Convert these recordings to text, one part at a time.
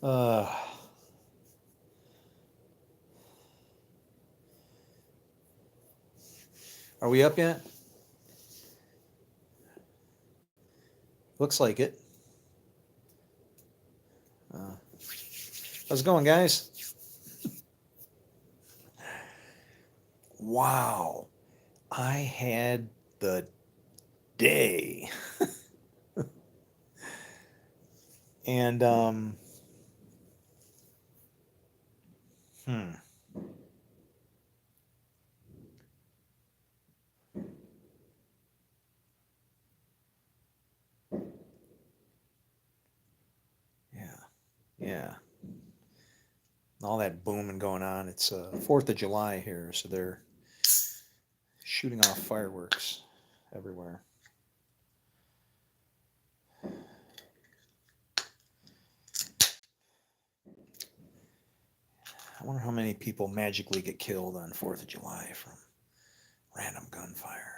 Uh, are we up yet? Looks like it. Uh, how's it going, guys? Wow, I had the day, and hmm, yeah, yeah, all that booming going on. It's 4th of July here, so they're shooting off fireworks everywhere. I wonder how many people magically get killed on 4th of July from random gunfire.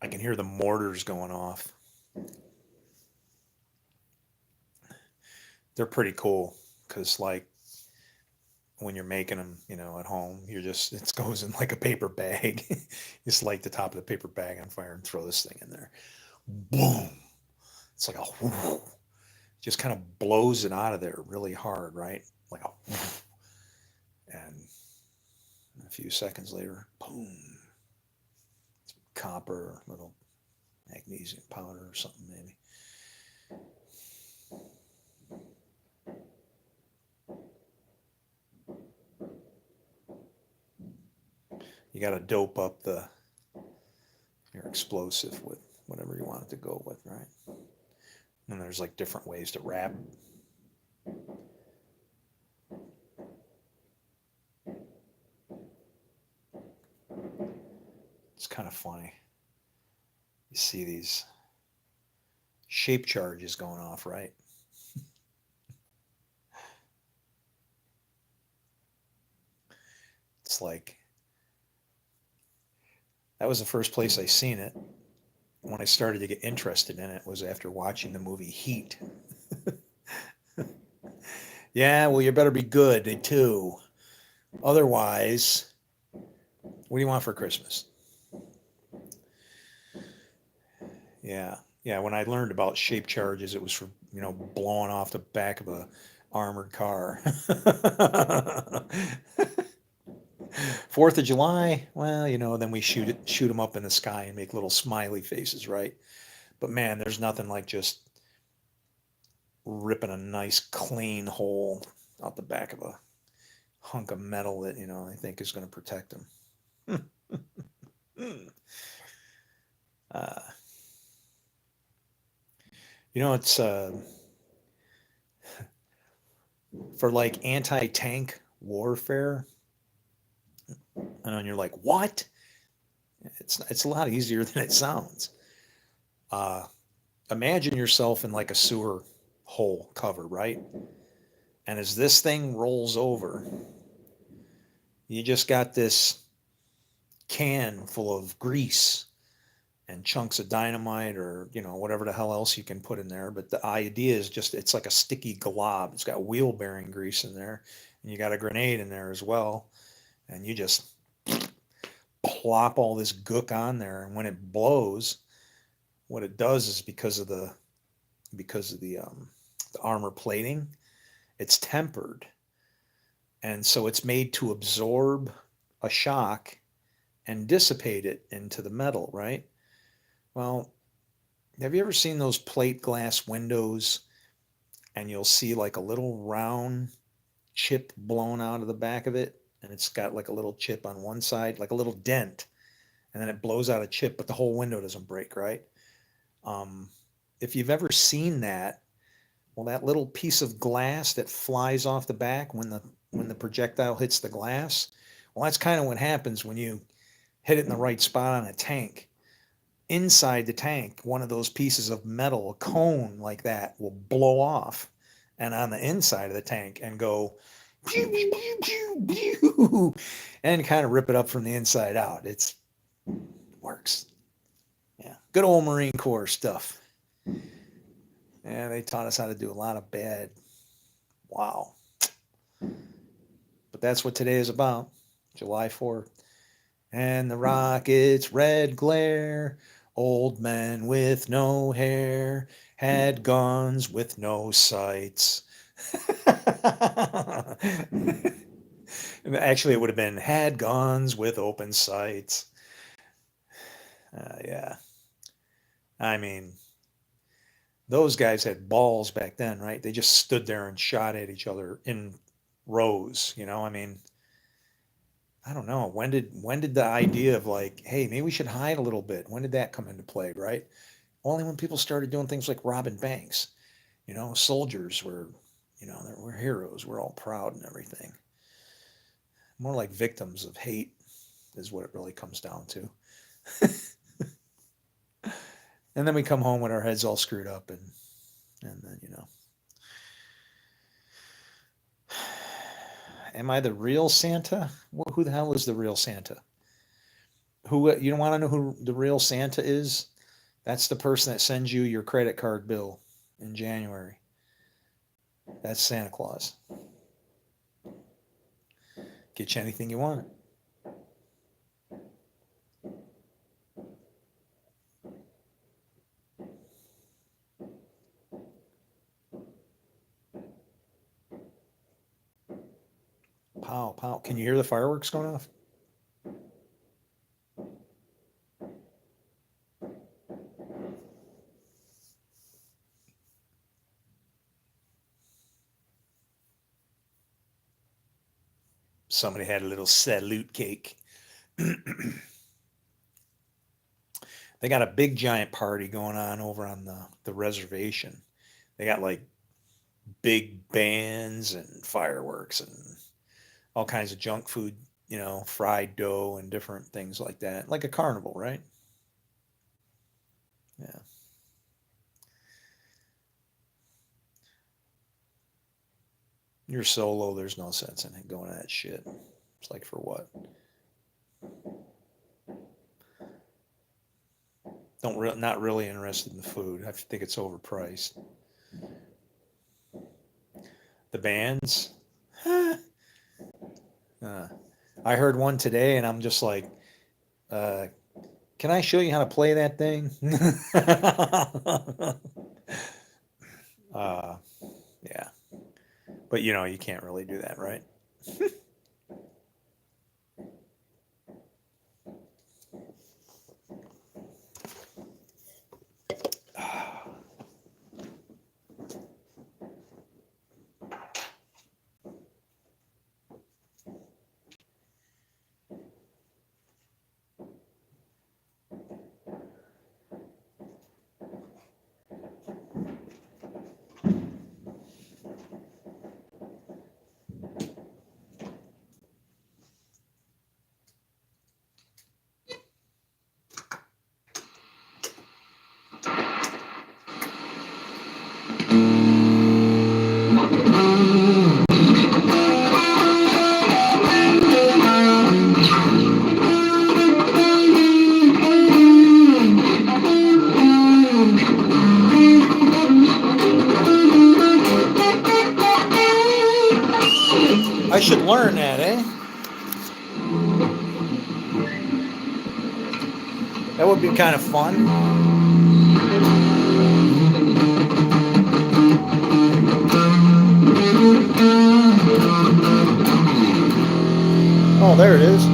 I can hear the mortars going off. They're pretty cool because, like, when you're making them, at home, you're just it goes in like a paper bag. Just light the top of the paper bag on fire and throw this thing in there. Boom! It's like a whoosh, just kind of blows it out of there really hard, right? Like a whoosh, and a few seconds later, boom! Copper, little magnesium powder or something maybe. You got to dope up your explosive with whatever you want it to go with, right? And there's like different ways to wrap. It's kind of funny. You see these shape charges going off, right? It's like that was the first place I seen it. When I started to get interested in it was after watching the movie Heat. Yeah, well, you better be good too. Otherwise, what do you want for Christmas? Yeah, yeah. When I learned about shape charges, it was for blowing off the back of a armored car. 4th of July, well, then we shoot them up in the sky and make little smiley faces, right? But man, there's nothing like just ripping a nice clean hole out the back of a hunk of metal that I think is going to protect them. uh, it's for like anti-tank warfare. And you're like, what? It's a lot easier than it sounds. Uh, Imagine yourself in like a sewer hole cover, right? And as this thing rolls over, you just got this can full of grease and chunks of dynamite or whatever the hell else you can put in there. But the idea is just it's like a sticky glob. It's got wheel bearing grease in there, and you got a grenade in there as well, and you just plop all this gook on there, and when it blows, what it does is because of the armor plating, it's tempered, and so it's made to absorb a shock and dissipate it into the metal, right? Well, have you ever seen those plate glass windows and you'll see like a little round chip blown out of the back of it? And it's got like a little chip on one side, like a little dent, and then it blows out a chip, but the whole window doesn't break, right? Um, if you've ever seen that, well, that little piece of glass that flies off the back when the projectile hits the glass, well, that's kind of what happens when you hit it in the right spot on a tank. Inside the tank, one of those pieces of metal, a cone like that, will blow off and on the inside of the tank and go pew, pew, pew, pew, pew. and kind of rip it up from the inside out. It works. Yeah, good old Marine Corps stuff. And they taught us how to do a lot of bad. Wow. But that's what today is about. July 4th. And the rocket's red glare. Old men with no hair had guns with no sights. Actually, it would have been had guns with open sights. Yeah. I mean, those guys had balls back then, right? They just stood there and shot at each other in rows, you know? I mean, I don't know. When did the idea of like, hey, maybe we should hide a little bit? When did that come into play, right? Only when people started doing things like robbing banks. You know, soldiers were, we're heroes. We're all proud and everything. More like victims of hate is what it really comes down to. And then we come home with our heads all screwed up and then, am I the real Santa? Who the hell is the real Santa? Who you don't want to know who the real Santa is? That's the person that sends you your credit card bill in January. That's Santa Claus. Get you anything you want. Pow, pow. Can you hear the fireworks going off? Somebody had a little salute cake. They got a big giant party going on over on the reservation. They got like big bands and fireworks and all kinds of junk food, fried dough and different things like that. Like a carnival, right? Yeah. You're solo, there's no sense in going to that shit. It's like for what? Not really interested in the food. I think it's overpriced. The bands? I heard one today and I'm just like, can I show you how to play that thing? Yeah. But you can't really do that, right? I should learn that, eh? That would be kind of fun. Oh, there it is.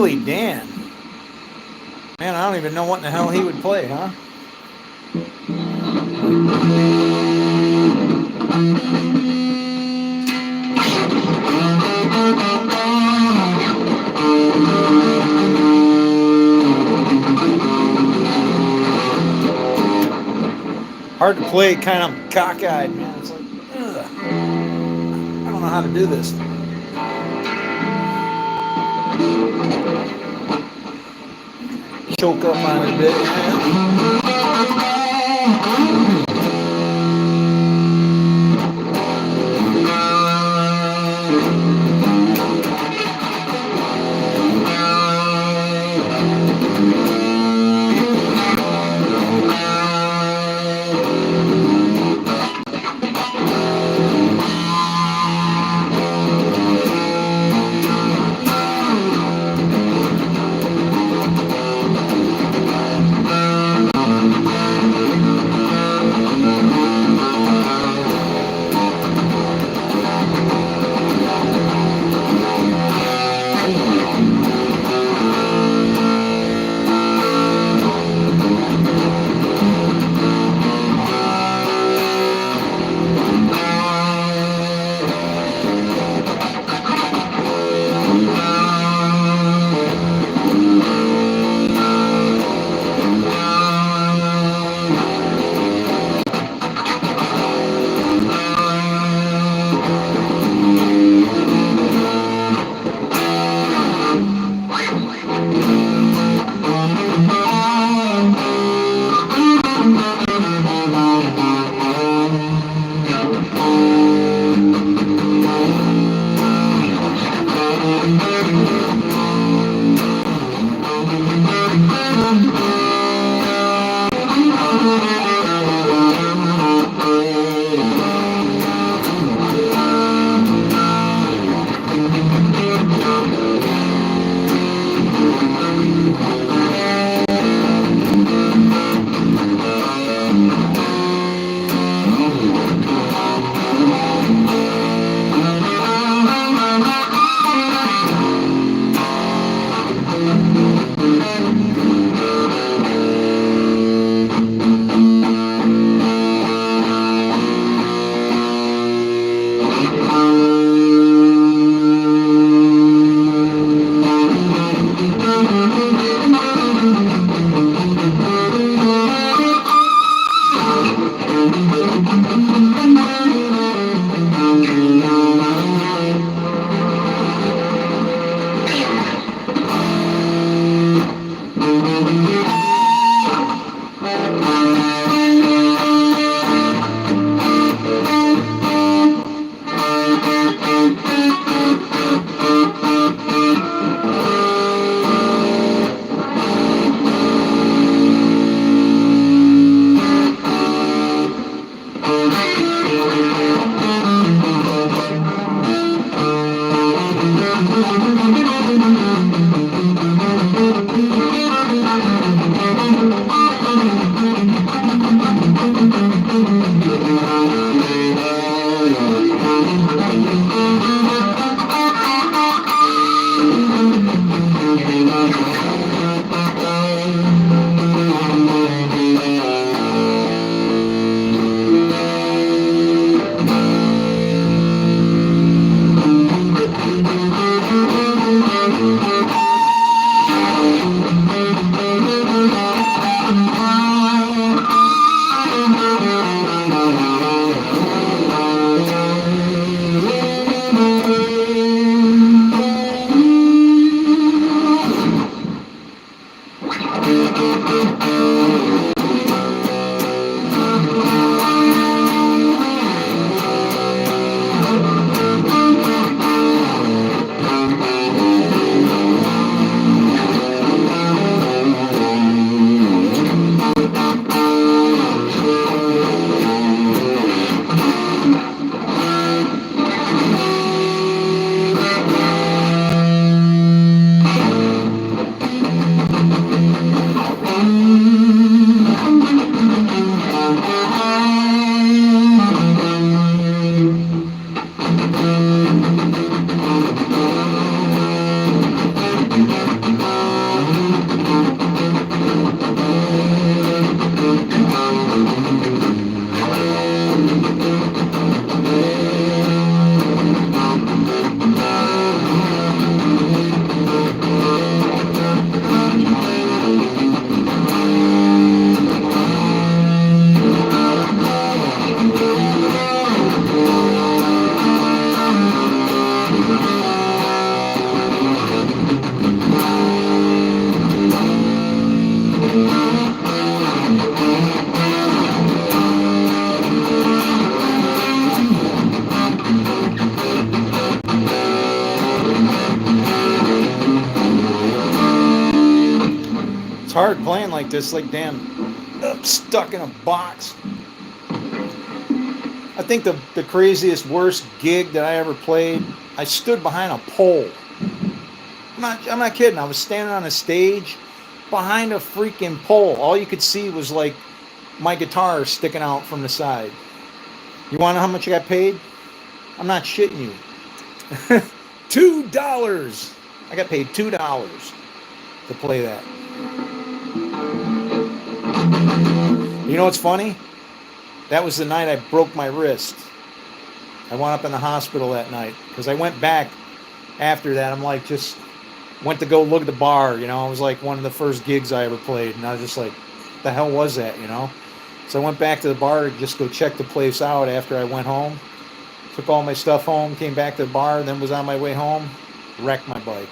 Steely Dan. Man, I don't even know what in the hell he would play, huh? Hard to play, kind of cockeyed, man. It's like, ugh, I don't know how to do this. Choke up on it a bit. hard playing like this, like damn, I'm stuck in a box. I think the craziest, worst gig that I ever played, I stood behind a pole. I'm not kidding. I was standing on a stage behind a freaking pole. All you could see was like my guitar sticking out from the side. You want to know how much I got paid? I'm not shitting you. $2. I got paid $2 to play that. You know what's funny? That was the night I broke my wrist. I wound up in the hospital that night because I went back after that. I'm like, just went to go look at the bar. You know, it was like one of the first gigs I ever played. And I was just like, the hell was that, you know? So I went back to the bar to just go check the place out after I went home. Took all my stuff home, came back to the bar, then was on my way home, wrecked my bike.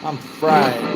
I'm fried.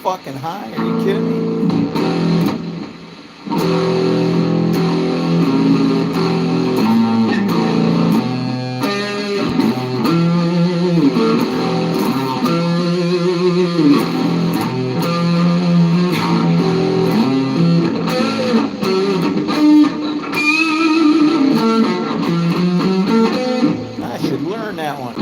fucking high. Are you kidding me? I should learn that one.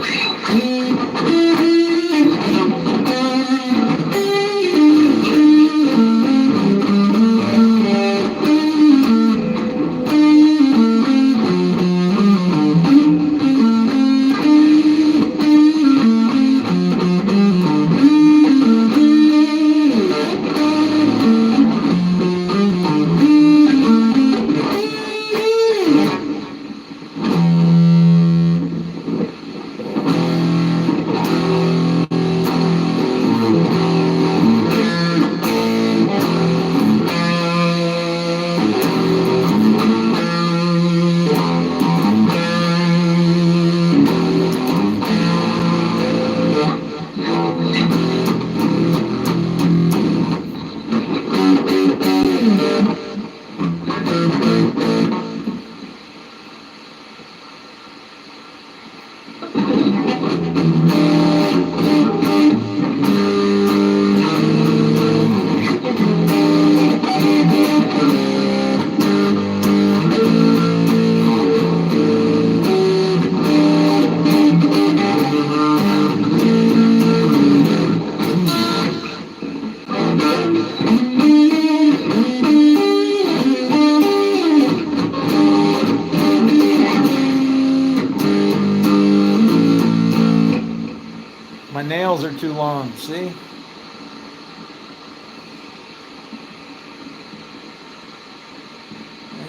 My nails are too long, see?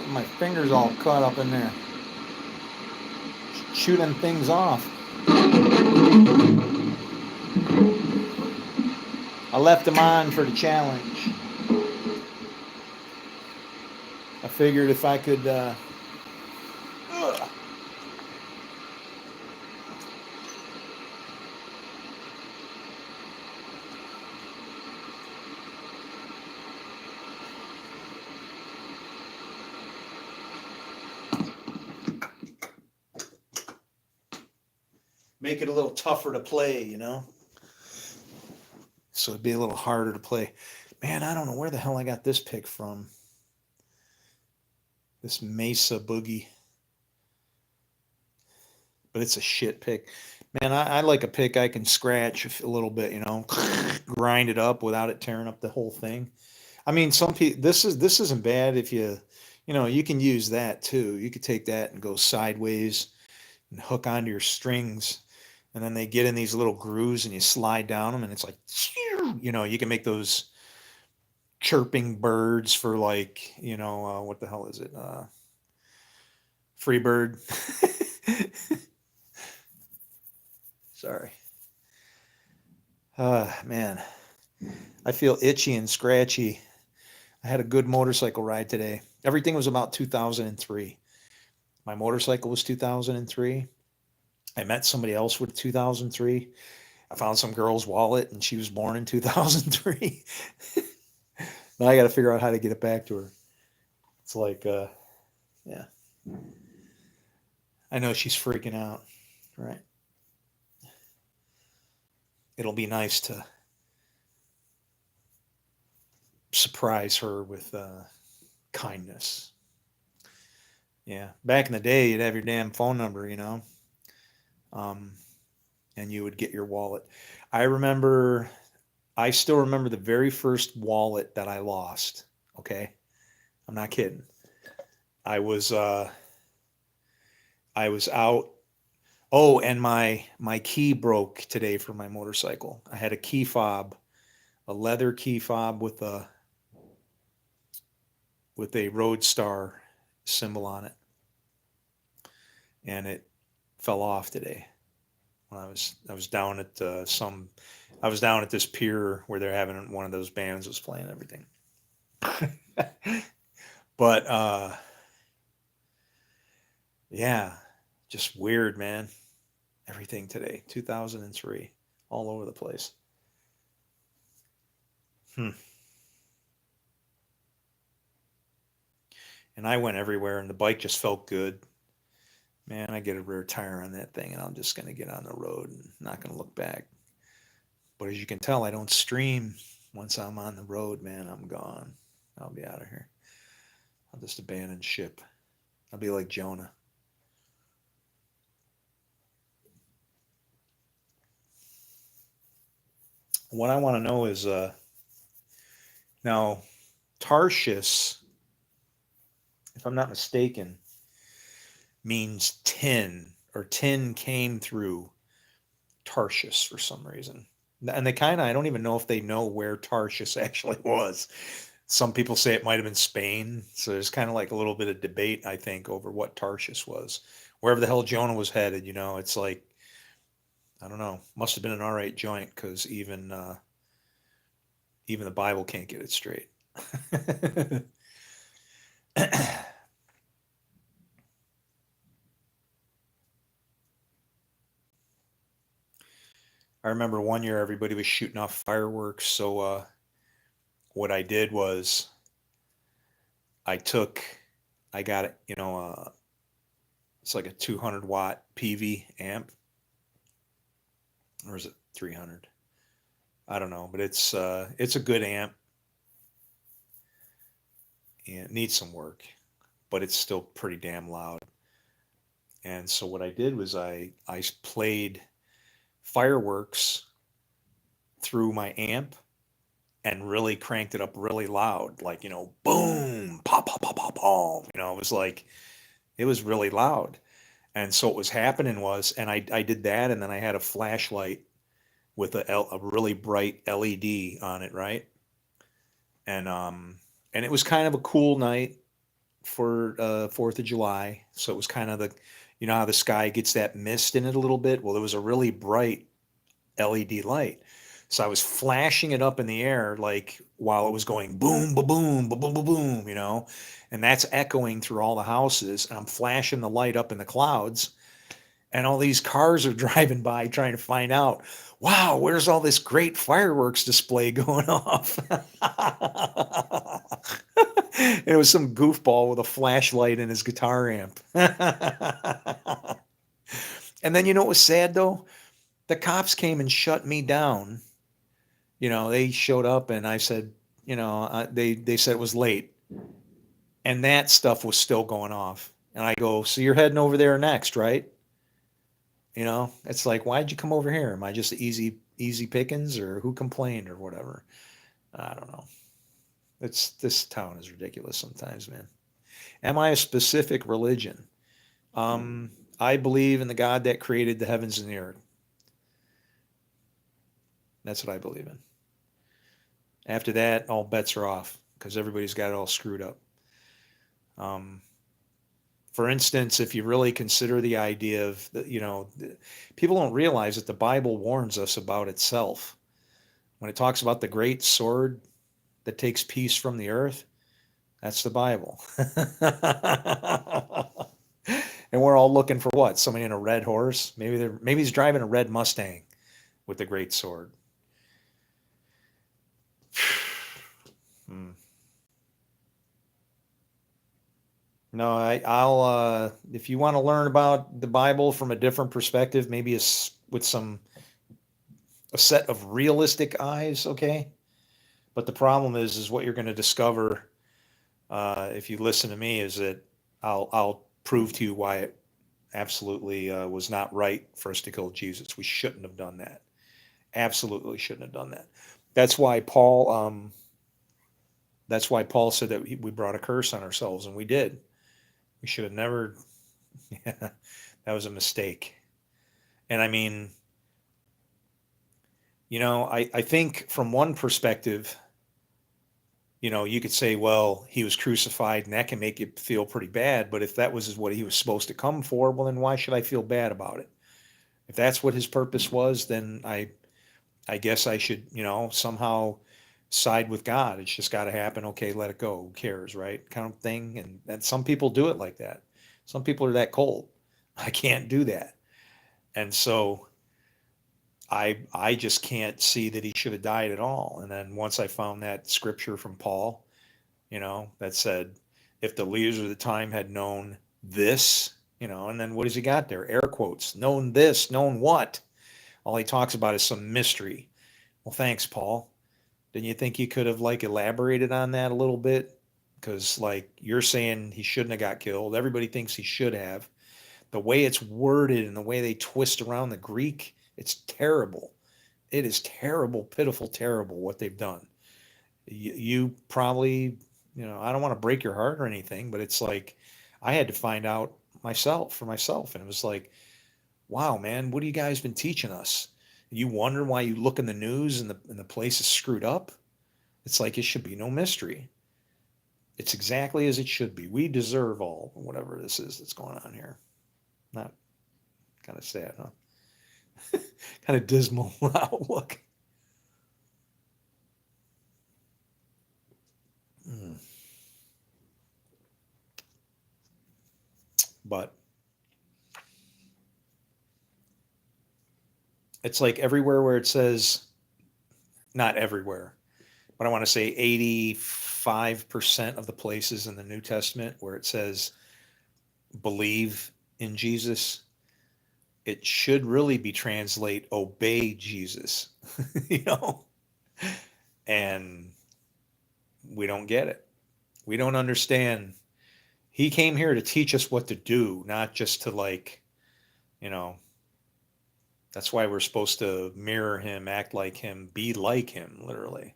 My finger's all caught up in there. Shooting things off. I left them on for the challenge. I figured if I could make it a little tougher to play, you know? So it'd be a little harder to play. Man, I don't know where the hell I got this pick from. This Mesa Boogie. But it's a shit pick. Man, I like a pick I can scratch a little bit, you know, grind it up without it tearing up the whole thing. I mean, some people, this isn't bad if you know, you can use that too. You could take that and go sideways and hook onto your strings, and then they get in these little grooves and you slide down them, and it's like, you know, you can make those chirping birds for like, you know, what the hell is it? Free bird. Sorry. Man, I feel itchy and scratchy. I had a good motorcycle ride today. Everything was about 2003. My motorcycle was 2003. I met somebody else with 2003. I found some girl's wallet and she was born in 2003. Now I got to figure out how to get it back to her. It's like, yeah. I know she's freaking out, right? It'll be nice to surprise her with kindness. Yeah. Back in the day, you'd have your damn phone number, you know, um, and you would get your wallet. I remember, I still remember the very first wallet that I lost. Okay. I'm not kidding. I was, uh, I was out. Oh, and my key broke today for my motorcycle. I had a key fob, a leather key fob with a Roadstar symbol on it, and it fell off today when I was down at I was down at this pier where they're having one of those bands was playing everything. But yeah, just weird, man. Everything today, 2003, all over the place. Hmm. And I went everywhere, and the bike just felt good. Man, I get a rear tire on that thing, and I'm just going to get on the road and not going to look back. But as you can tell, I don't stream. Once I'm on the road, man, I'm gone. I'll be out of here. I'll just abandon ship. I'll be like Jonah. What I want to know is now, Tarshish, if I'm not mistaken, means tin, or tin came through Tarshish for some reason. And they kind of, I don't even know if they know where Tarshish actually was. Some people say it might have been Spain. So there's kind of like a little bit of debate, I think, over what Tarshish was. Wherever the hell Jonah was headed, it's like, I don't know, must have been an all right joint, because even the Bible can't get it straight. I remember one year everybody was shooting off fireworks. So what I did was I took, I got it, it's like a 200-watt PV amp, or is it 300? I don't know, but it's a good amp, and it needs some work, but it's still pretty damn loud. And so what I did was I played fireworks through my amp and really cranked it up really loud, like, boom, pop, pop, pop, pop, pop. It was like, it was really loud. And so what was happening was, and I did that, and then I had a flashlight with a really bright LED on it, right? And and it was kind of a cool night for 4th of July. So it was kind of how the sky gets that mist in it a little bit. Well, there was a really bright LED light. So I was flashing it up in the air, like, while it was going boom, ba boom, ba boom, ba boom, and that's echoing through all the houses. And I'm flashing the light up in the clouds, and all these cars are driving by trying to find out, wow, where's all this great fireworks display going off? It was some goofball with a flashlight in his guitar amp. And then, what was sad though? The cops came and shut me down. They showed up, and I said, they said it was late, and that stuff was still going off. And I go, so you're heading over there next, right? It's like, why'd you come over here? Am I just easy pickings, or who complained, or whatever? I don't know. This town is ridiculous sometimes, man. Am I a specific religion? Um, I believe in the God that created the heavens and the earth. That's what I believe in. After that, all bets are off, because everybody's got it all screwed up. Um, for instance, if you really consider the idea of, people don't realize that the Bible warns us about itself. When it talks about the great sword that takes peace from the earth, that's the Bible. And we're all looking for what? Somebody in a red horse? Maybe he's driving a red Mustang with the great sword. Hmm. No, I'll if you want to learn about the Bible from a different perspective, maybe with a set of realistic eyes, okay? But the problem is what you're going to discover, if you listen to me, is that I'll prove to you why it absolutely was not right for us to kill Jesus. We shouldn't have done that. Absolutely shouldn't have done that. That's why Paul. That's why Paul said that we brought a curse on ourselves, and we did. We should have never. Yeah, that was a mistake. And I mean, I think from one perspective, you could say, well, he was crucified, and that can make you feel pretty bad. But if that was what he was supposed to come for, well, then why should I feel bad about it? If that's what his purpose was, then I guess I should, somehow side with God. It's just got to happen. Okay, let it go. Who cares, right? Kind of thing. And some people do it like that. Some people are that cold. I can't do that. And so I just can't see that he should have died at all. And then once I found that scripture from Paul, that said, if the leaders of the time had known this, and then what has he got there? Air quotes, known this, known what? All he talks about is some mystery. Well, thanks, Paul. Didn't you think you could have like elaborated on that a little bit? Because like you're saying he shouldn't have got killed. Everybody thinks he should have. The way it's worded and the way they twist around the Greek, it's terrible. It is terrible, pitiful, terrible what they've done. You probably, I don't want to break your heart or anything, but it's like I had to find out for myself. And it was like, wow, man, what have you guys been teaching us? You wonder why you look in the news and the place is screwed up? It's like it should be no mystery. It's exactly as it should be. We deserve all whatever this is that's going on here. Not kind of sad, huh? Kind of dismal outlook. Mm. But it's like everywhere where it says, not everywhere, but I want to say 85% of the places in the New Testament where it says believe in Jesus, it should really be translate obey Jesus, you know? And we don't get it. We don't understand. He came here to teach us what to do, not just to like, you know, that's why we're supposed to mirror him, act like him, be like him, literally,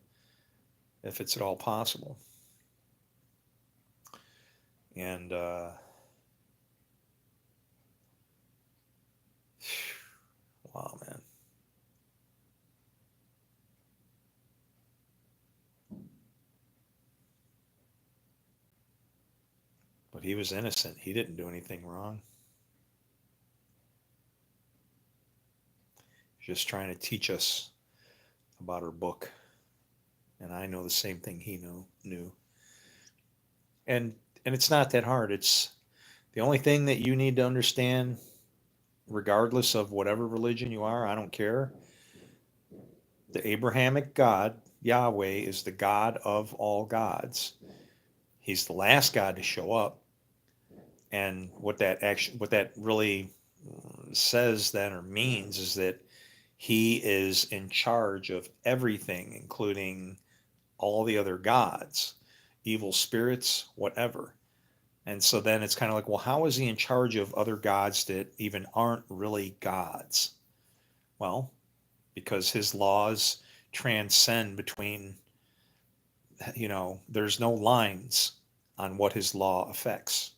if it's at all possible. And wow, man. But he was innocent. He didn't do anything wrong. He's just trying to teach us about her book. And I know the same thing he knew. And it's not that hard. It's the only thing that you need to understand, regardless of whatever religion you are, I don't care. The Abrahamic God, Yahweh, is the God of all gods. He's the last God to show up. And what that really says then or means is that he is in charge of everything, including all the other gods, evil spirits, whatever. And so then it's kind of like, well, how is he in charge of other gods that even aren't really gods? Well, because his laws transcend between, there's no lines on what his law affects.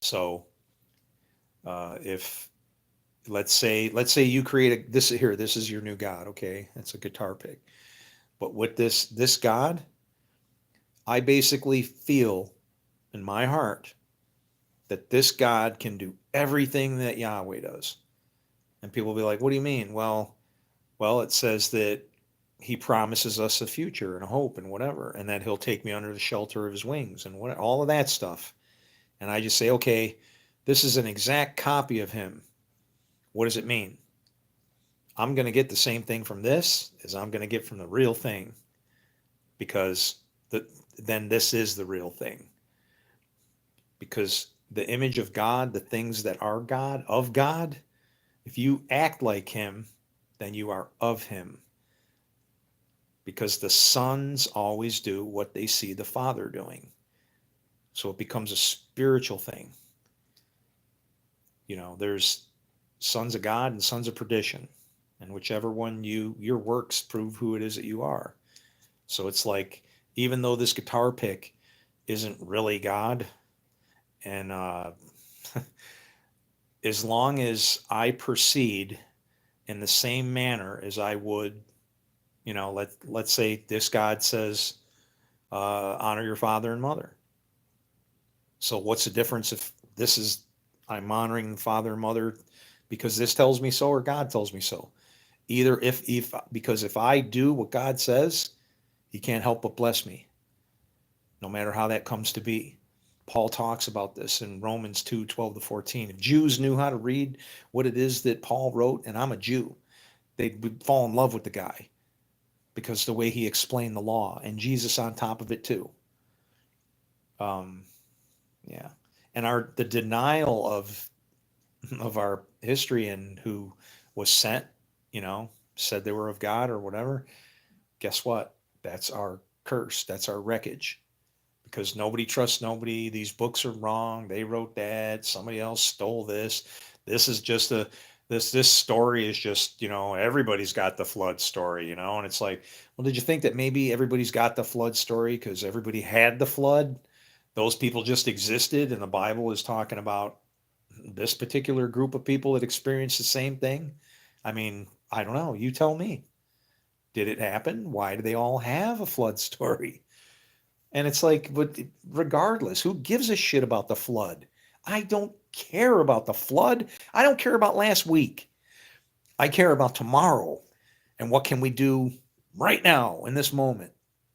So if let's say you create this is your new god, okay? That's a guitar pick. But with this God, I basically feel in my heart that this God can do everything that Yahweh does. And people will be like, what do you mean? Well, it says that he promises us a future and a hope and whatever, and that he'll take me under the shelter of his wings and all of that stuff. And I just say, okay, this is an exact copy of him. What does it mean? I'm going to get the same thing from this as I'm going to get from the real thing, because then this is the real thing. Because the image of God, the things that are God, of God, if you act like him, then you are of him. Because the sons always do what they see the Father doing. So it becomes a spiritual thing. There's sons of God and sons of perdition. And whichever one your works prove who it is that you are. So it's like, even though this guitar pick isn't really God, and as long as I proceed in the same manner as I would, let's say this God says, honor your father and mother. So what's the difference if I'm honoring father and mother because this tells me so or God tells me so? Either because if I do what God says, he can't help but bless me, no matter how that comes to be. Paul talks about this in Romans 2:12-14. If Jews knew how to read what it is that Paul wrote, and I'm a Jew, They would fall in love with the guy because the way he explained the law, and Jesus on top of it too. Um, yeah, and our the denial of our history and who was sent, said they were of God or whatever. Guess what? That's our curse. That's our wreckage. Because nobody trusts nobody. These books are wrong. They wrote that. Somebody else stole this. This is just a this story is just, everybody's got the flood story, and it's like, well, did you think that maybe everybody's got the flood story because everybody had the flood? Those people just existed, and the Bible is talking about this particular group of people that experienced the same thing. I mean, I don't know. You tell me. Did it happen? Why do they all have a flood story? And it's like, but regardless, who gives a shit about the flood? I don't care about the flood. I don't care about last week. I care about tomorrow and what can we do right now in this moment?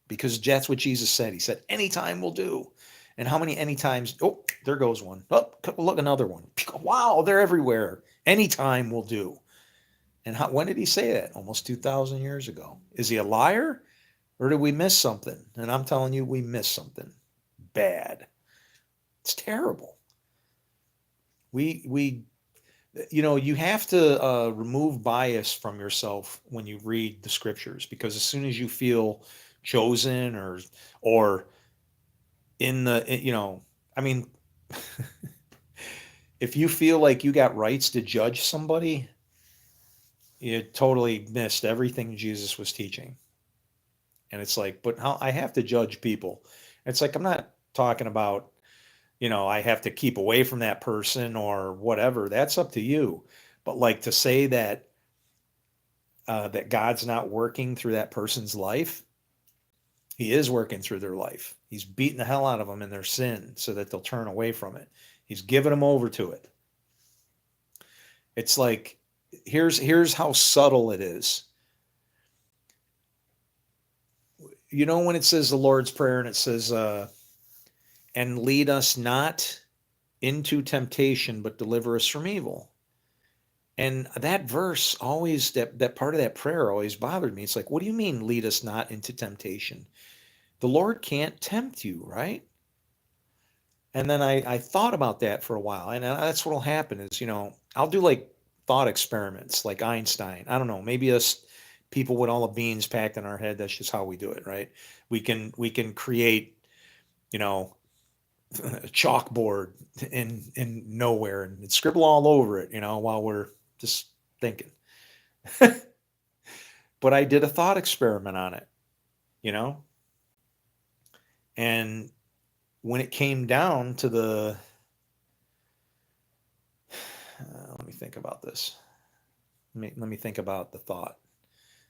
Because that's what Jesus said. He said, anytime will do. And how many anytimes? Oh, there goes one. Oh, look, another one. Wow, they're everywhere. Anytime will do. And when did he say that? Almost 2,000 years ago. Is he a liar? Or did we miss something? And I'm telling you, we missed something bad. It's terrible. We you have to remove bias from yourself when you read the scriptures, because as soon as you feel chosen or in the I mean, if you feel like you got rights to judge somebody, you totally missed everything Jesus was teaching. And it's like, but how I have to judge people. It's like, I'm not talking about, I have to keep away from that person or whatever. That's up to you. But like to say that God's not working through that person's life, He is working through their life. He's beating the hell out of them in their sin so that they'll turn away from it. He's giving them over to it. It's like, here's how subtle it is. When it says the Lord's Prayer and it says, and lead us not into temptation, but deliver us from evil. And that verse always, that part of that prayer always bothered me. It's like, what do you mean, lead us not into temptation? The Lord can't tempt you, right? And then I thought about that for a while. And that's what will happen is, I'll do like thought experiments like Einstein. I don't know, maybe us people with all the beans packed in our head, that's just how we do it, right? We can create, a chalkboard in nowhere and scribble all over it, while we're just thinking. But I did a thought experiment on it, you know, and when it came down to let me think about this. Let me think about the thought,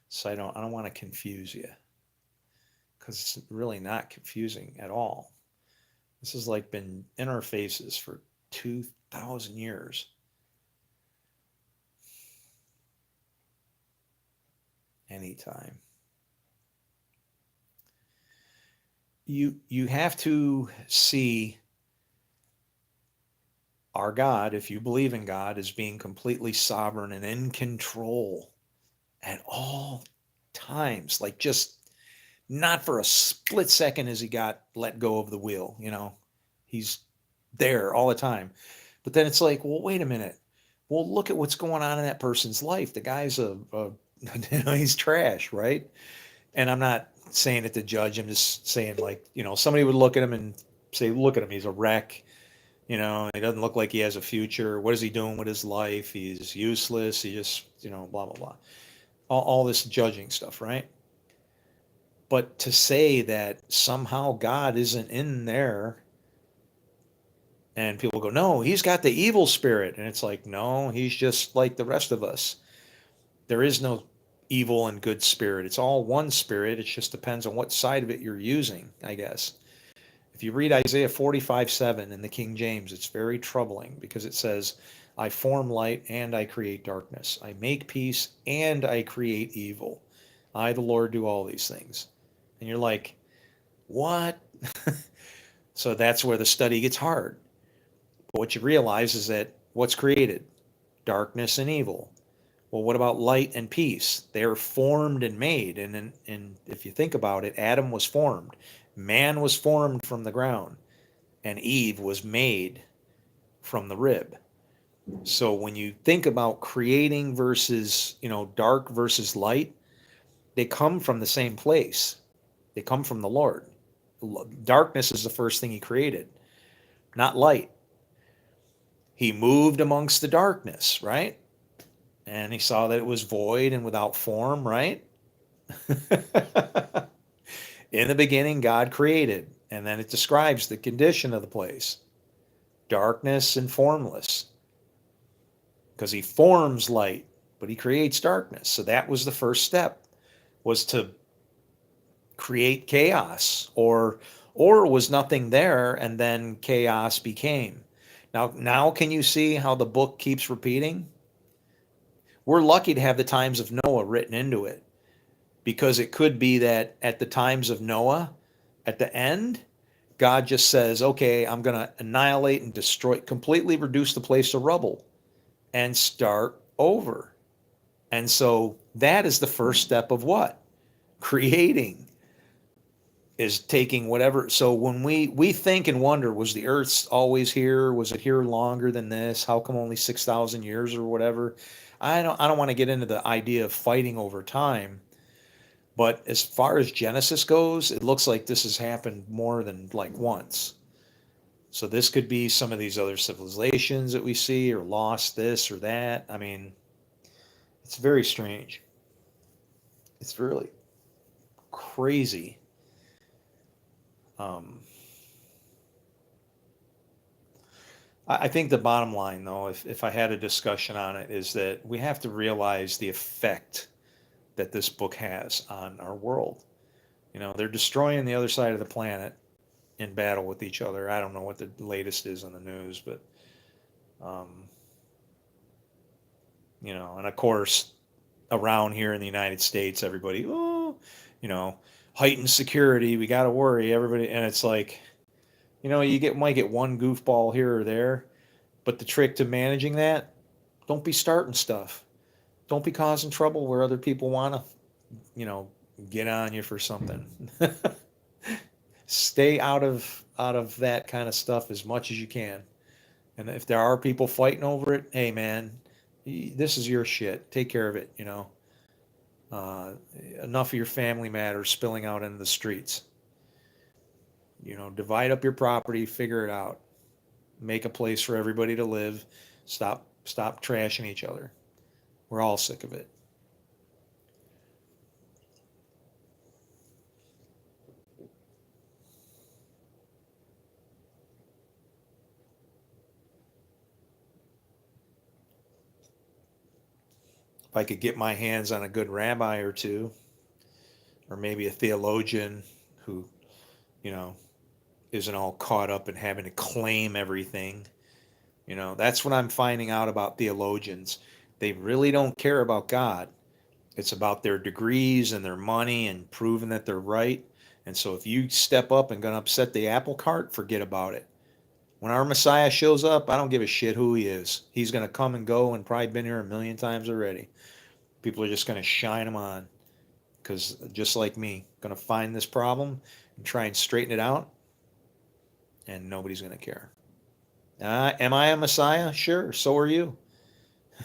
so I don't want to confuse you, because it's really not confusing at all. This has like been in our faces for 2,000 years. Anytime. You have to see our God, if you believe in God, as being completely sovereign and in control at all times. Like, just not for a split second has he got let go of the wheel, He's there all the time. But then it's like, well, wait a minute. Well, look at what's going on in that person's life. The guy's he's trash, right? And I'm not saying it to judge. I'm just saying, like, somebody would look at him and say, look at him, he's a wreck. He doesn't look like he has a future. What is he doing with his life? He's useless. He just, blah, blah, blah. All this judging stuff, right? But to say that somehow God isn't in there, and people go, no, he's got the evil spirit. And it's like, no, he's just like the rest of us. There is no evil and good spirit. It's all one spirit. It just depends on what side of it you're using, I guess. If you read Isaiah 45:7 in the King James, it's very troubling, because it says, I form light and I create darkness. I make peace and I create evil. I, the Lord, do all these things. And you're like, what? So that's where the study gets hard. But what you realize is that what's created? Darkness and evil. Well, what about light and peace? They are formed and made. And if you think about it, Adam was formed. Man was formed from the ground, and Eve was made from the rib. So when you think about creating versus, dark versus light, they come from the same place. They come from the Lord. Darkness is the first thing he created, not light. He moved amongst the darkness, right? And he saw that it was void and without form, right? In the beginning, God created, and then it describes the condition of the place, darkness and formless, because he forms light, but he creates darkness. So that was the first step, was to create chaos, or was nothing there and then chaos became. Now can you see how the book keeps repeating? We're lucky to have the times of Noah written into it, because it could be that at the times of Noah, at the end, God just says, okay, I'm going to annihilate and destroy, completely reduce the place to rubble and start over. And so that is the first step of what? Creating, is taking whatever. So when we think and wonder, was the earth always here? Was it here longer than this? How come only 6,000 years or whatever? I don't want to get into the idea of fighting over time. But as far as Genesis goes, it looks like this has happened more than like once. So this could be some of these other civilizations that we see, or lost this or that. I mean, it's very strange. It's really crazy. Um, I think the bottom line, though, if I had a discussion on it, is that we have to realize the effect that this book has on our world. They're destroying the other side of the planet in battle with each other. I don't know what the latest is on the news, but um, and of course, around here in the United States, everybody, oh, you know, heightened security. We got to worry, everybody, and it's like, might get one goofball here or there, but the trick to managing that, don't be starting stuff. Don't be causing trouble where other people want to, you know, get on you for something. Stay out of that kind of stuff as much as you can. And if there are people fighting over it, hey man, this is your shit. Take care of it. Uh, Enough of your family matters spilling out into the streets. Divide up your property, figure it out, make a place for everybody to live. Stop trashing each other. We're all sick of it. If I could get my hands on a good rabbi or two, or maybe a theologian who, you know, isn't all caught up in having to claim everything. That's what I'm finding out about theologians. They really don't care about God. It's about their degrees and their money and proving that they're right. And so if you step up and gonna upset the apple cart, forget about it. When our Messiah shows up, I don't give a shit who he is. He's gonna come and go and probably been here a million times already. People are just gonna shine him on, because just like me, gonna find this problem and try and straighten it out, and nobody's gonna care. Am I a Messiah? Sure, so are you.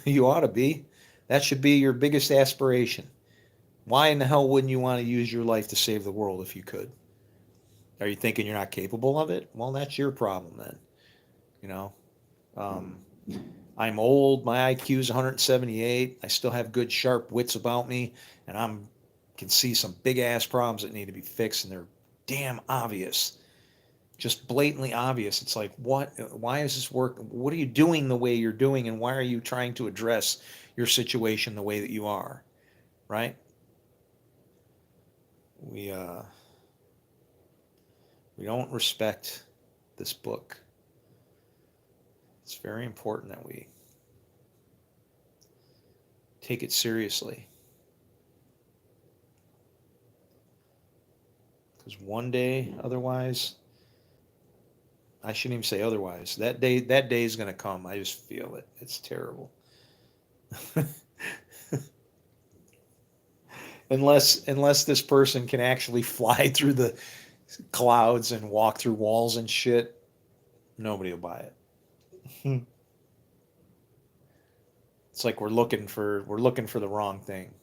You ought to be. That should be your biggest aspiration. Why in the hell wouldn't you want to use your life to save the world if you could? Are you thinking you're not capable of it? Well, that's your problem then. You know, um, I'm old. My IQ is 178. I still have good, sharp wits about me, and can see some big ass problems that need to be fixed, and they're damn obvious, just blatantly obvious. It's like, what? Why is this work? What are you doing the way you're doing, and why are you trying to address your situation the way that you are? Right? We uh, we don't respect this book. It's very important that we take it seriously, because one day, otherwise, I shouldn't even say otherwise. That day is going to come. I just feel it. It's terrible. Unless this person can actually fly through the clouds and walk through walls and shit, nobody will buy it. It's like we're looking for the wrong thing.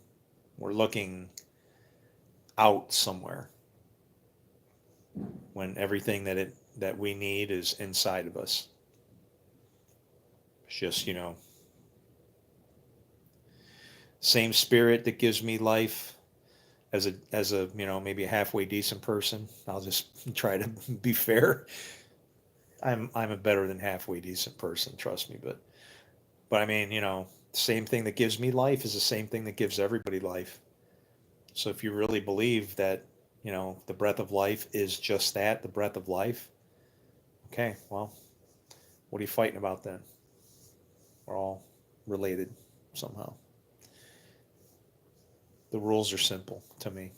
We're looking out somewhere when everything that we need is inside of us. It's just, same spirit that gives me life as a maybe a halfway decent person. I'll just try to be fair. I'm a better than halfway decent person, trust me, but I mean, same thing that gives me life is the same thing that gives everybody life. So if you really believe that, the breath of life is just that, the breath of life, okay, well, what are you fighting about then? We're all related somehow. The rules are simple to me.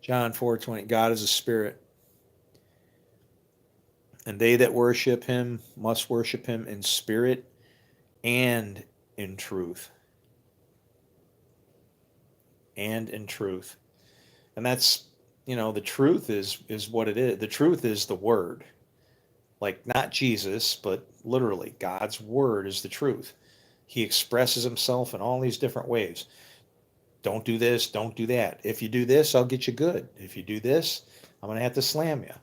John 4:20, God is a spirit, and they that worship him must worship him in spirit and in truth. And in truth. And that's, the truth is what it is. The truth is the word. Like not Jesus, but literally God's word is the truth. He expresses himself in all these different ways. Don't do this, don't do that. If you do this, I'll get you good. If you do this, I'm going to have to slam you.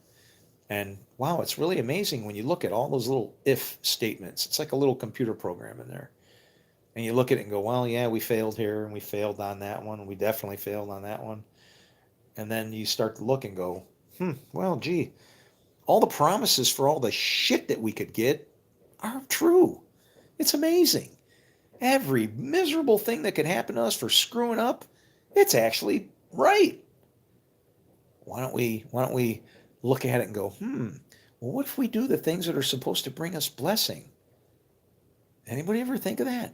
And wow, it's really amazing when you look at all those little if statements. It's like a little computer program in there. And you look at it and go, well, yeah, we failed here and we failed on that one. We definitely failed on that one. And then you start to look and go, well, gee, all the promises for all the shit that we could get are true. It's amazing. Every miserable thing that could happen to us for screwing up, it's actually right. Why don't we look at it and go, well, what if we do the things that are supposed to bring us blessing? Anybody ever think of that?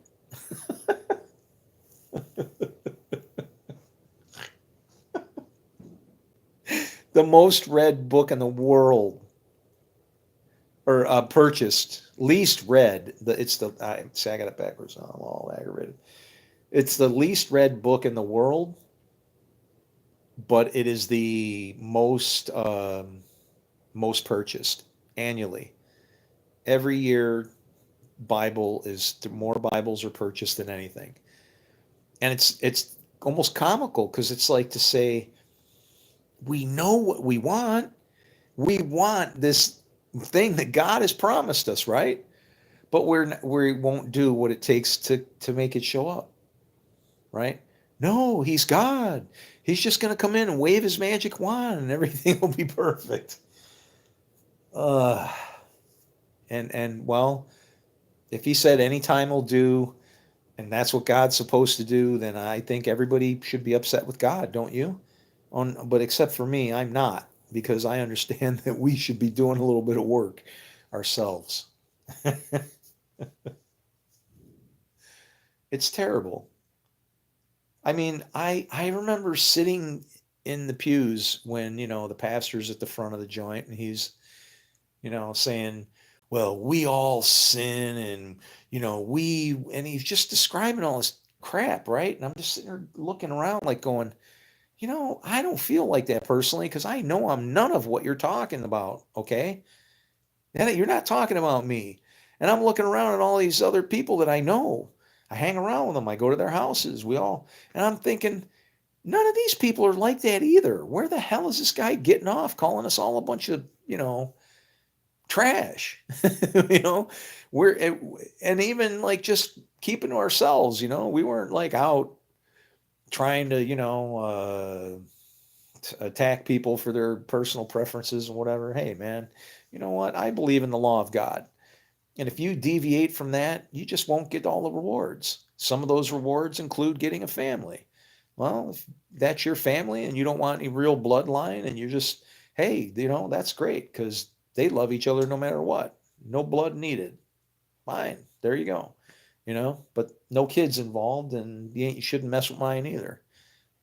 The most read book in the world, or purchased, least read. I got it backwards. I'm all aggravated. It's the least read book in the world, but it is the most purchased annually. Every year, more Bibles are purchased than anything, and it's almost comical because it's like to say, we know what we want. We want this thing that God has promised us, right? But we won't do what it takes to make it show up, right? No, he's God. He's just going to come in and wave his magic wand and everything will be perfect. Uh, and well, if he said any time will do, and that's what God's supposed to do, then I think everybody should be upset with God, don't you? But except for me, I'm not, because I understand that we should be doing a little bit of work ourselves. It's terrible. I mean, I remember sitting in the pews when, the pastor's at the front of the joint and he's, saying, well, we all sin and, and he's just describing all this crap, right? And I'm just sitting there looking around like going, I don't feel like that personally because I know I'm none of what you're talking about, okay? And you're not talking about me. And I'm looking around at all these other people that I know. I hang around with them. I go to their houses. And I'm thinking, none of these people are like that either. Where the hell is this guy getting off calling us all a bunch of, trash? you know, and even like just keeping to ourselves, we weren't like out trying to, attack people for their personal preferences and whatever. Hey, man, you know what? I believe in the law of God. And if you deviate from that, you just won't get all the rewards. Some of those rewards include getting a family. Well, if that's your family and you don't want any real bloodline and you're just, hey, that's great because they love each other no matter what. No blood needed. Fine. There you go. But no kids involved and you shouldn't mess with mine either.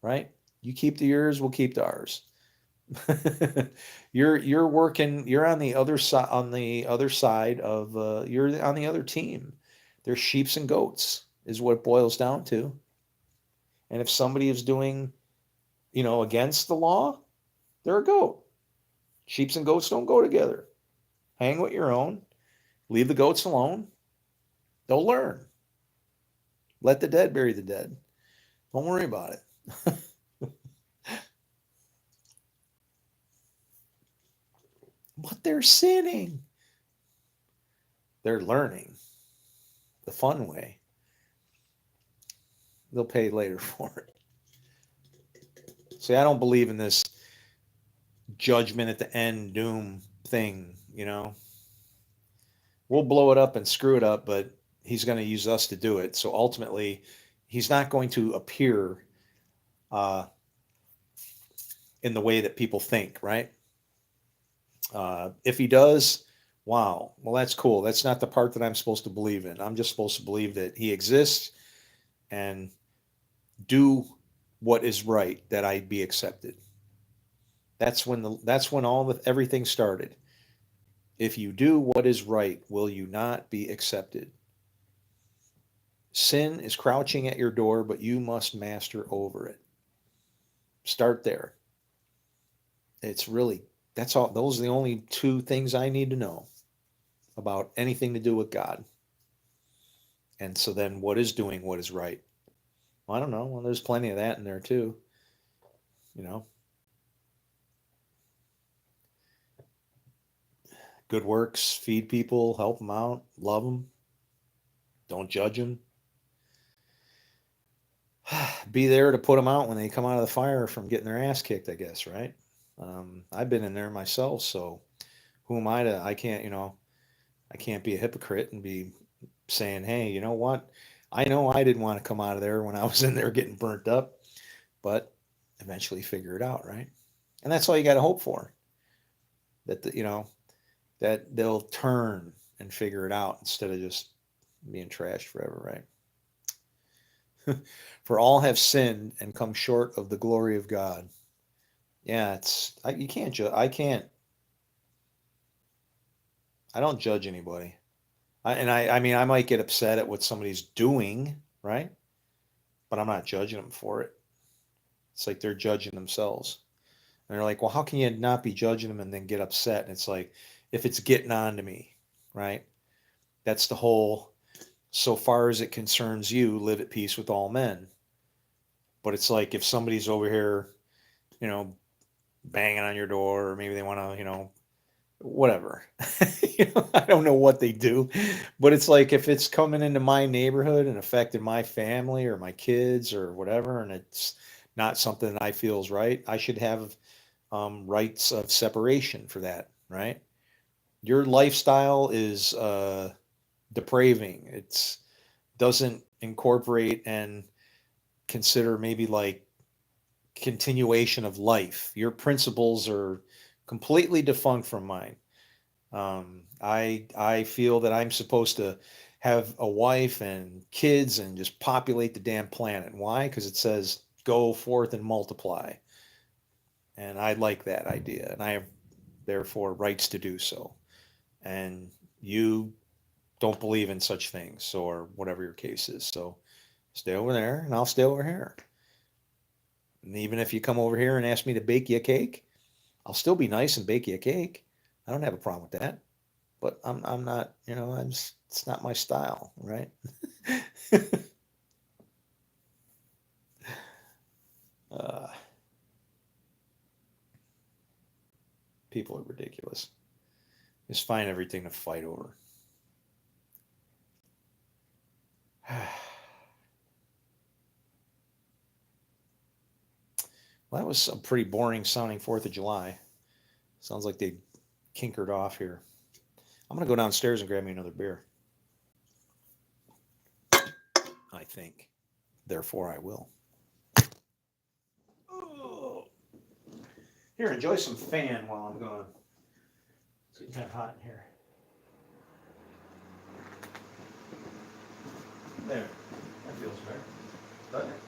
Right? You keep the yours, we'll keep the ours. You're working, you're on the other side, of you're on the other team. They're sheeps and goats is what it boils down to. And if somebody is doing, against the law, they're a goat. Sheeps and goats don't go together. Hang with your own. Leave the goats alone. They'll learn. Let the dead bury the dead. Don't worry about it. But they're sinning. They're learning the fun way. They'll pay later for it. See, I don't believe in this judgment at the end, doom thing. We'll blow it up and screw it up, but he's going to use us to do it. So ultimately, he's not going to appear uh, in the way that people think, right? If he does, wow, well, that's cool. That's not the part that I'm supposed to believe in. I'm just supposed to believe that he exists and do what is right, that I be accepted. That's when everything started. If you do what is right, will you not be accepted? Sin is crouching at your door, but you must master over it. Start there. It's really, that's all. Those are the only two things I need to know about anything to do with God. And so then what is doing what is right? Well, I don't know. Well, there's plenty of that in there too. You know, good works, feed people, help them out, love them, don't judge them. Be there to put them out when they come out of the fire from getting their ass kicked, I guess, right? I've been in there myself, so who am I to? I can't be a hypocrite and be saying, hey, you know what? I know I didn't want to come out of there when I was in there getting burnt up, but eventually figure it out, right? And that's all you got to hope for. That they'll turn and figure it out instead of just being trashed forever, right? For all have sinned and come short of the glory of God. Yeah, you can't judge. I don't judge anybody. I mean, I might get upset at what somebody's doing, right? But I'm not judging them for it. It's like they're judging themselves. And they're like, well, how can you not be judging them and then get upset? And it's like, if it's getting on to me, right? That's the whole, so far as it concerns you, live at peace with all men. But it's like if somebody's over here, you know, banging on your door, or maybe they want to, whatever. I don't know what they do, but it's like if it's coming into my neighborhood and affecting my family or my kids or whatever, and it's not something that I feel is right, I should have rights of separation for that, right? Your lifestyle is depraving. It's doesn't incorporate and consider maybe like continuation of life. Your principles are completely defunct from mine. I feel that I'm supposed to have a wife and kids and just populate the damn planet. Why? Because it says go forth and multiply, and I like that idea, and I have therefore rights to do so. And you don't believe in such things, or whatever your case is. So stay over there, and I'll stay over here. And even if you come over here and ask me to bake you a cake, I'll still be nice and bake you a cake. I don't have a problem with that. But I'm not, it's not my style, right? uh, People are ridiculous. Just find everything to fight over. Well, that was a pretty boring sounding 4th of July. Sounds like they kinkered off here. I'm going to go downstairs and grab me another beer. I think. Therefore, I will. Oh. Here, enjoy some fan while I'm gone. It's getting kind of hot in here. There. That feels better. Doesn't it?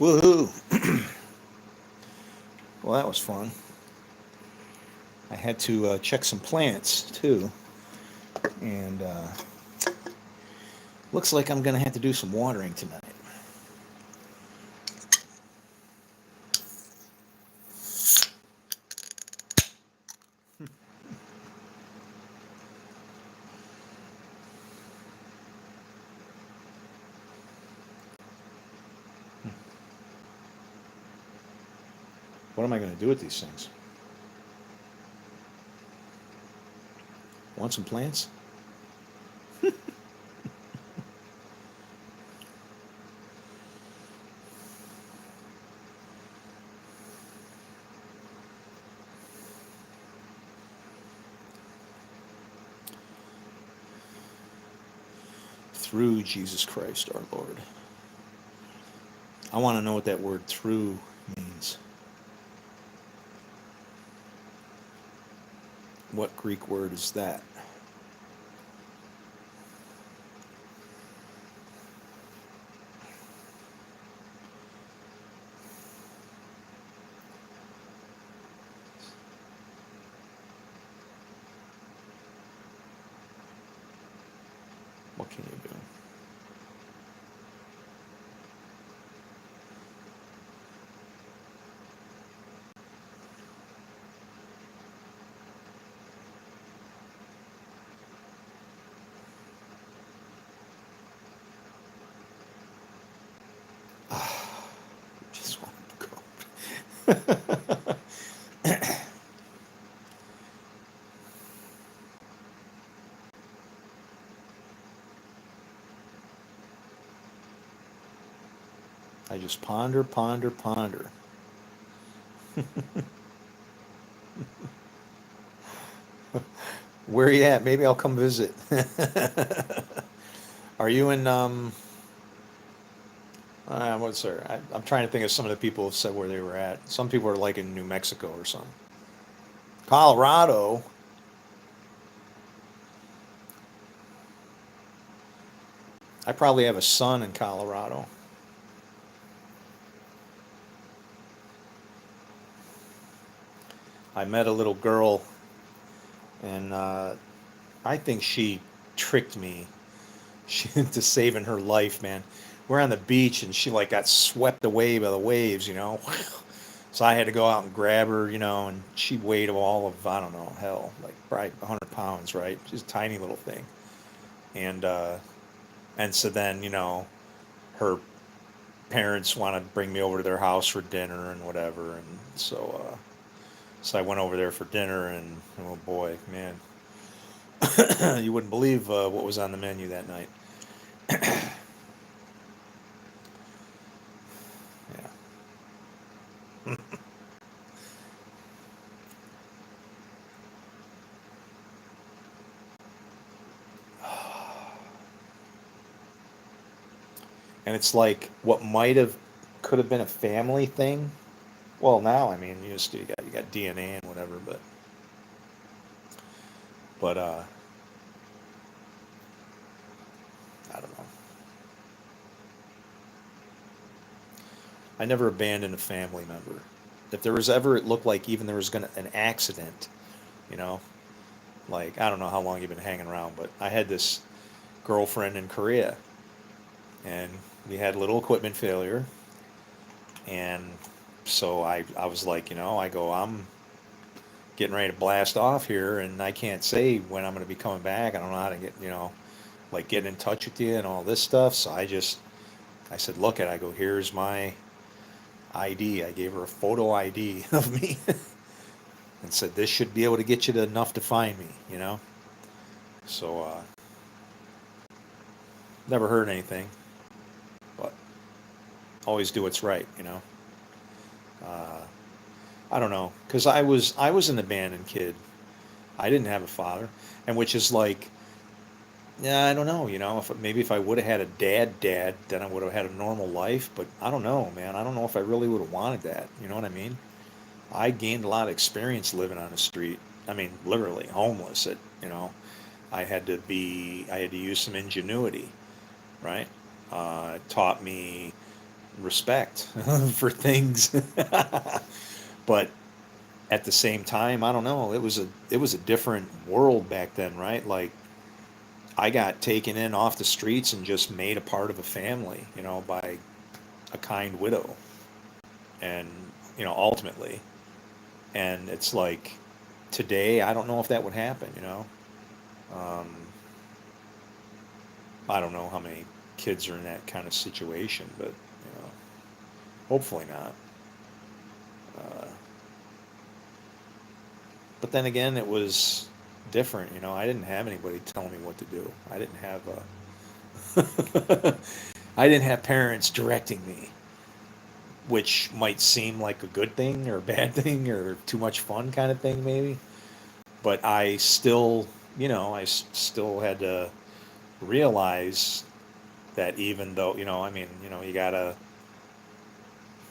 Woohoo! Well, that was fun. I had to check some plants too, and looks like I'm gonna have to do some watering tonight. What am I gonna do with these things? Want some plants? Through Jesus Christ our Lord. I want to know what that word "through" means. What Greek word is that? What can you do? Just want to go. I just ponder, ponder, ponder. Where are you at? Maybe I'll come visit. Are you in? What's there? I'm trying to think of some of the people who said where they were at. Some people are like in New Mexico or something. Colorado. I probably have a son in Colorado. I met a little girl, and I think she tricked me into saving her life, man. We're on the beach, and she like got swept away by the waves, you know. So I had to go out and grab her, you know, and she weighed all of, I don't know, hell, like probably 100 pounds, right? She's a tiny little thing. And, uh, and so then, you know, her parents want to bring me over to their house for dinner and whatever. And so I went over there for dinner, and oh boy, man, you wouldn't believe what was on the menu that night. Yeah. And it's like what might have could have been a family thing. Well, now I mean, you got DNA and whatever, but I don't know. I never abandoned a family member. If there was ever, it looked like even there was gonna an accident, you know, like I don't know how long you've been hanging around, but I had this girlfriend in Korea, and we had a little equipment failure, and so I was like, I'm getting ready to blast off here, and I can't say when I'm going to be coming back. I don't know how to get, like get in touch with you and all this stuff. So I said, look, I go, here's my ID. I gave her a photo ID of me and said, this should be able to get you to enough to find me, you know? So, never heard anything, but always do what's right, you know? Uh, I don't know, because I was an abandoned kid. I didn't have a father, and which is like, yeah, I don't know. If maybe if I would have had a dad, then I would have had a normal life. But I don't know, man. I don't know if I really would have wanted that. You know what I mean? I gained a lot of experience living on the street. I mean, literally homeless. I had to use some ingenuity, right? It taught me respect for things. But at the same time, I don't know. It was a different world back then, right? Like I got taken in off the streets and just made a part of a family, by a kind widow, and ultimately, and it's like today, I don't know if that would happen. Um, I don't know how many kids are in that kind of situation, but hopefully not. Uh, but then again, it was different. I didn't have anybody telling me what to do. I didn't have I didn't have parents directing me, which might seem like a good thing or a bad thing or too much fun kind of thing, maybe. But I still, still had to realize that even though, I mean, you gotta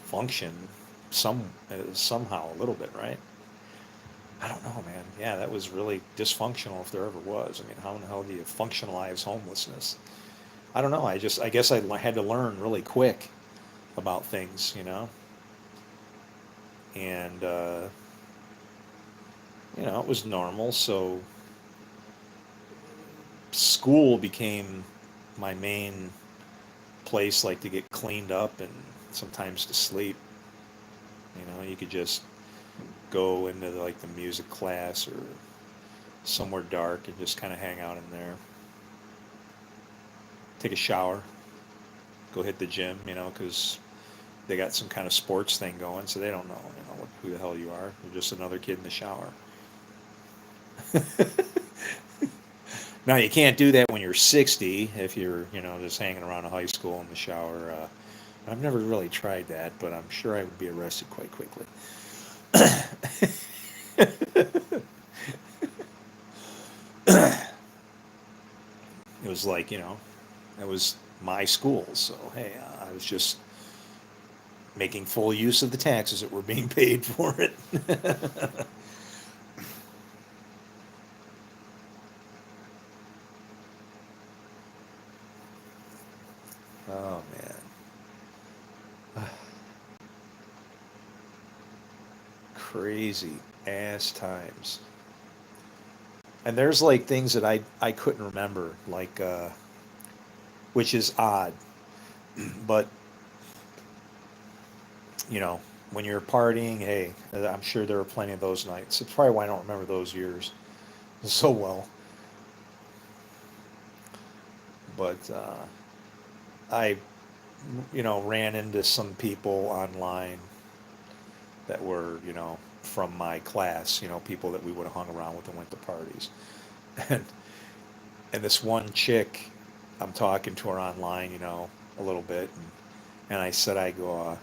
function somehow a little bit, right? I don't know, man. Yeah, that was really dysfunctional if there ever was. I mean, how in the hell do you functionalize homelessness? I don't know. I guess I had to learn really quick about things. And it was normal. So school became my main place, like to get cleaned up and sometimes to sleep. You could just go into like the music class or somewhere dark and just kind of hang out in there, take a shower, go hit the gym, because they got some kind of sports thing going, so they don't know, who the hell you are. You're just another kid in the shower. Now you can't do that when you're 60 if you're, just hanging around a high school in the shower. I've never really tried that, but I'm sure I would be arrested quite quickly. It was like, it was my school, so hey, I was just making full use of the taxes that were being paid for it. Oh man, crazy ass times. And there's like things that I couldn't remember, like which is odd, but you know, when you're partying, hey, I'm sure there were plenty of those nights. It's probably why I don't remember those years so well. But I, ran into some people online that were, from my class, people that we would have hung around with and went to parties. And and this one chick, I'm talking to her online, a little bit, and I said, I go,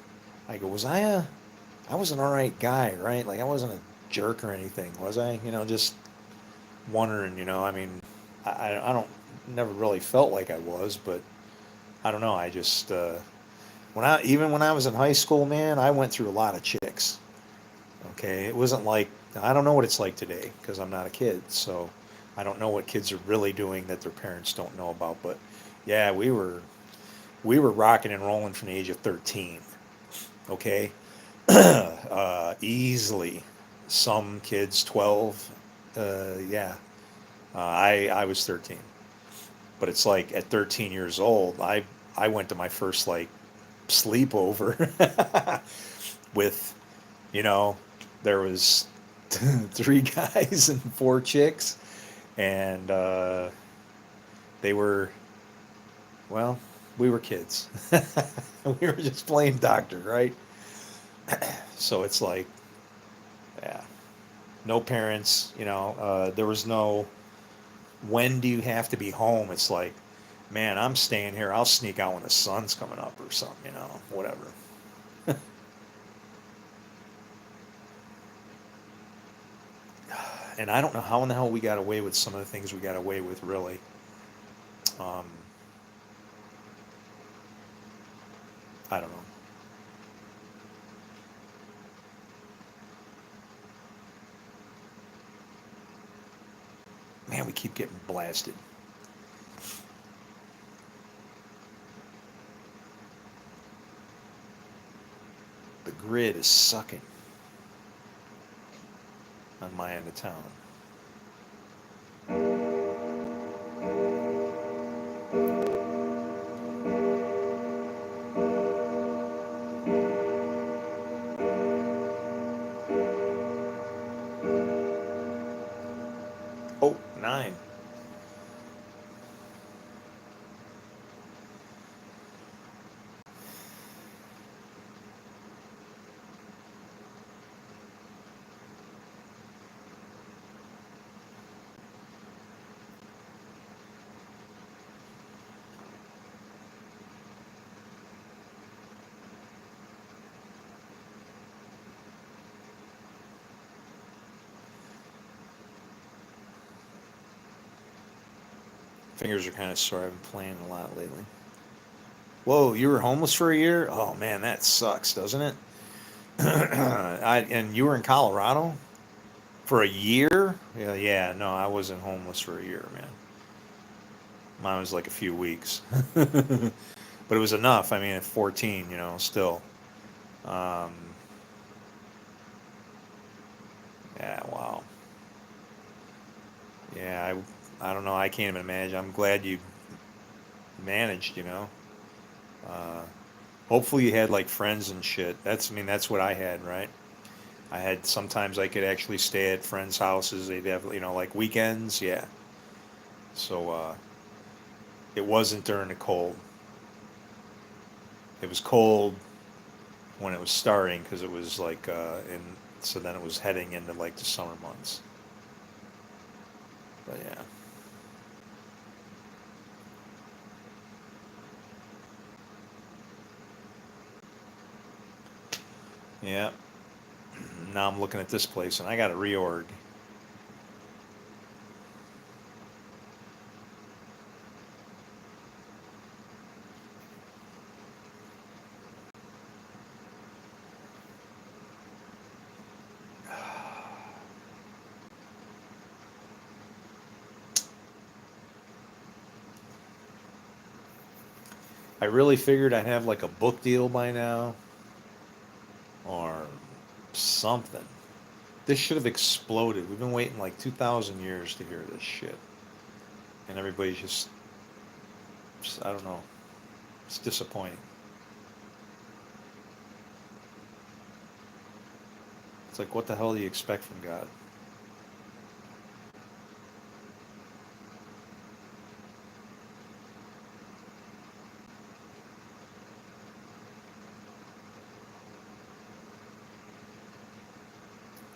I was an all right guy, right? Like I wasn't a jerk or anything, was I? Just wondering, I mean, I don't, never really felt like I was, but I don't know. I just, even when I was in high school, man, I went through a lot of chicks. Okay. It wasn't like, I don't know what it's like today because I'm not a kid. So I don't know what kids are really doing that their parents don't know about. But yeah, we were rocking and rolling from the age of 13. Okay. Easily. Some kids 12. Yeah. I was 13. But it's like at 13 years old, I went to my first like sleepover with, you know, there was three guys and four chicks, and they were, well, we were kids. We were just playing doctor, right? So it's like, yeah, no parents, there was no, when do you have to be home? It's like, man, I'm staying here. I'll sneak out when the sun's coming up or something, whatever. And I don't know how in the hell we got away with some of the things we got away with, really. Um, I don't know. Man, we keep getting blasted. The grid is sucking on my end of town. Oh, 9. Fingers are kind of sore. I've been playing a lot lately. Whoa, you were homeless for a year? Oh man, that sucks, doesn't it? And you were in Colorado for a year? Yeah, yeah. No, I wasn't homeless for a year, man. Mine was like a few weeks, but it was enough. I mean, at 14, still. Um, yeah, wow. Yeah, I don't know. I can't even imagine. I'm glad you managed. Uh, Hopefully you had like friends and shit. I mean, that's what I had, right? I had sometimes I could actually stay at friends' houses. They'd have, like weekends. Yeah. So it wasn't during the cold. It was cold when it was starting because it was like so then it was heading into like the summer months. But yeah. Yeah. Now I'm looking at this place and I got a reorg. I really figured I'd have like a book deal by now or something. This should have exploded. We've been waiting like 2,000 years to hear this shit. And everybody's just, I don't know. It's disappointing. It's like, what the hell do you expect from God?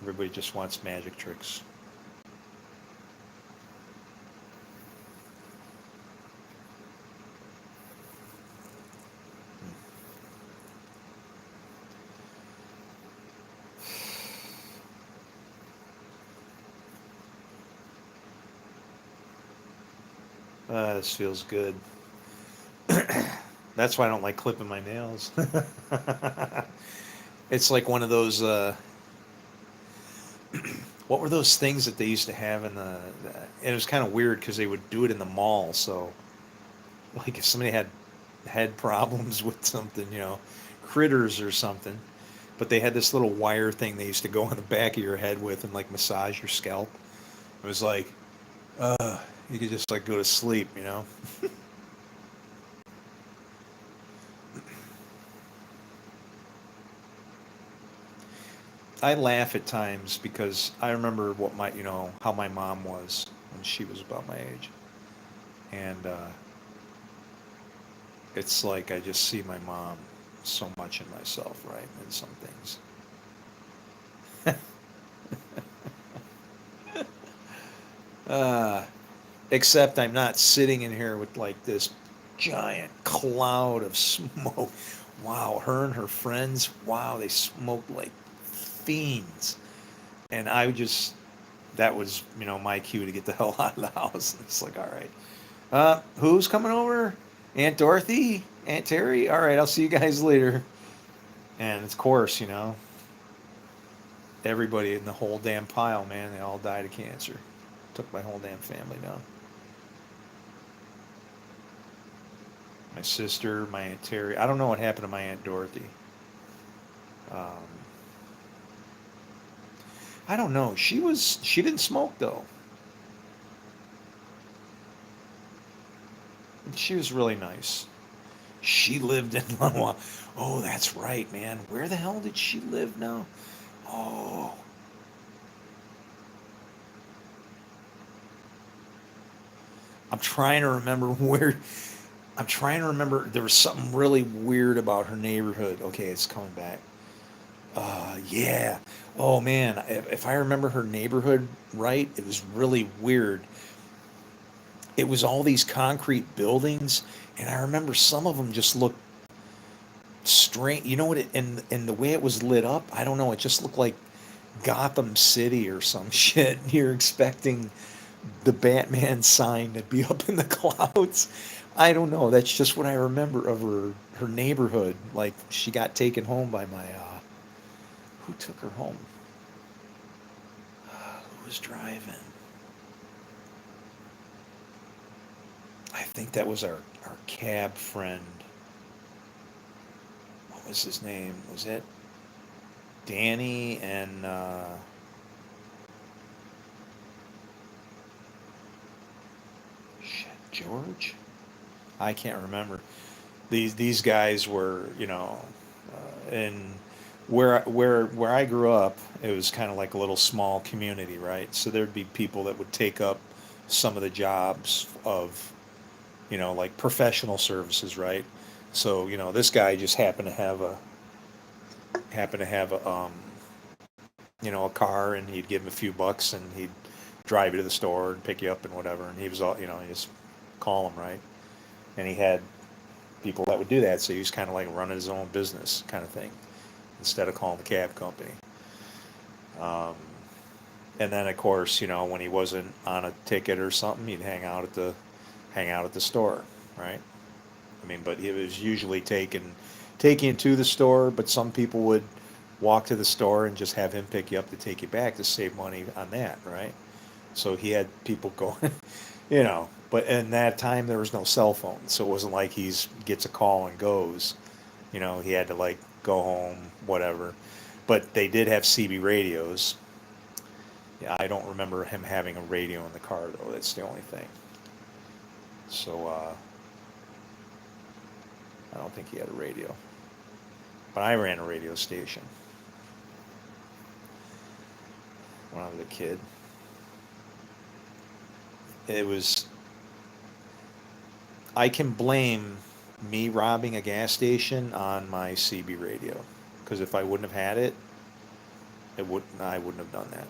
Everybody just wants magic tricks. This feels good. That's why I don't like clipping my nails. It's like one of those. What were those things that they used to have in and it was kind of weird because they would do it in the mall. So, like, if somebody had problems with something, critters or something, but they had this little wire thing they used to go on the back of your head with and like massage your scalp. It was like, you could just like go to sleep. I laugh at times because I remember how my mom was when she was about my age, and it's like I just see my mom so much in myself, right? In some things. Uh, Except I'm not sitting in here with like this giant cloud of smoke. Wow, her and her friends, wow, they smoked like fiends. And that was, my cue to get the hell out of the house. It's like, all right, who's coming over? Aunt Dorothy? Aunt Terry? All right, I'll see you guys later. And of course, everybody in the whole damn pile, man, they all died of cancer. Took my whole damn family down. My sister, my Aunt Terry. I don't know what happened to my Aunt Dorothy. Um, I don't know. She didn't smoke though. She was really nice. She lived in Lenoir. Oh, that's right, man. Where the hell did she live now? Oh, I'm trying to remember where. I'm trying to remember. There was something really weird about her neighborhood. Okay, it's coming back. Yeah. Oh man, if I remember her neighborhood right, it was really weird. It was all these concrete buildings, and I remember some of them just looked strange. You know what? And the way it was lit up, I don't know. It just looked like Gotham City or some shit. You're expecting the Batman sign to be up in the clouds. I don't know. That's just what I remember of her neighborhood. Like she got taken home by my who took her home? Who was driving? I think that was our cab friend. What was his name? Was it Danny and shit, George? I can't remember. These guys were, and where I grew up, it was kind of like a little small community, right? So there'd be people that would take up some of the jobs of, like professional services, right? So, this guy just happened to have a car, and he'd give him a few bucks, and he'd drive you to the store and pick you up and whatever. And he was all, you just call him, right? And he had people that would do that. So he was kind of like running his own business kind of thing instead of calling the cab company. Um, and then of course, when he wasn't on a ticket or something, he'd hang out at the store, right? I mean, but he was usually taking you to the store, but some people would walk to the store and just have him pick you up to take you back to save money on that, right? So he had people going, but in that time there was no cell phone, so it wasn't like he's gets a call and goes. He had to like go home, whatever. But they did have CB radios. Yeah, I don't remember him having a radio in the car though. That's the only thing. So I don't think he had a radio. But I ran a radio station when I was a kid. It was I can blame me robbing a gas station on my CB radio, because if I wouldn't have had it, I wouldn't have done that.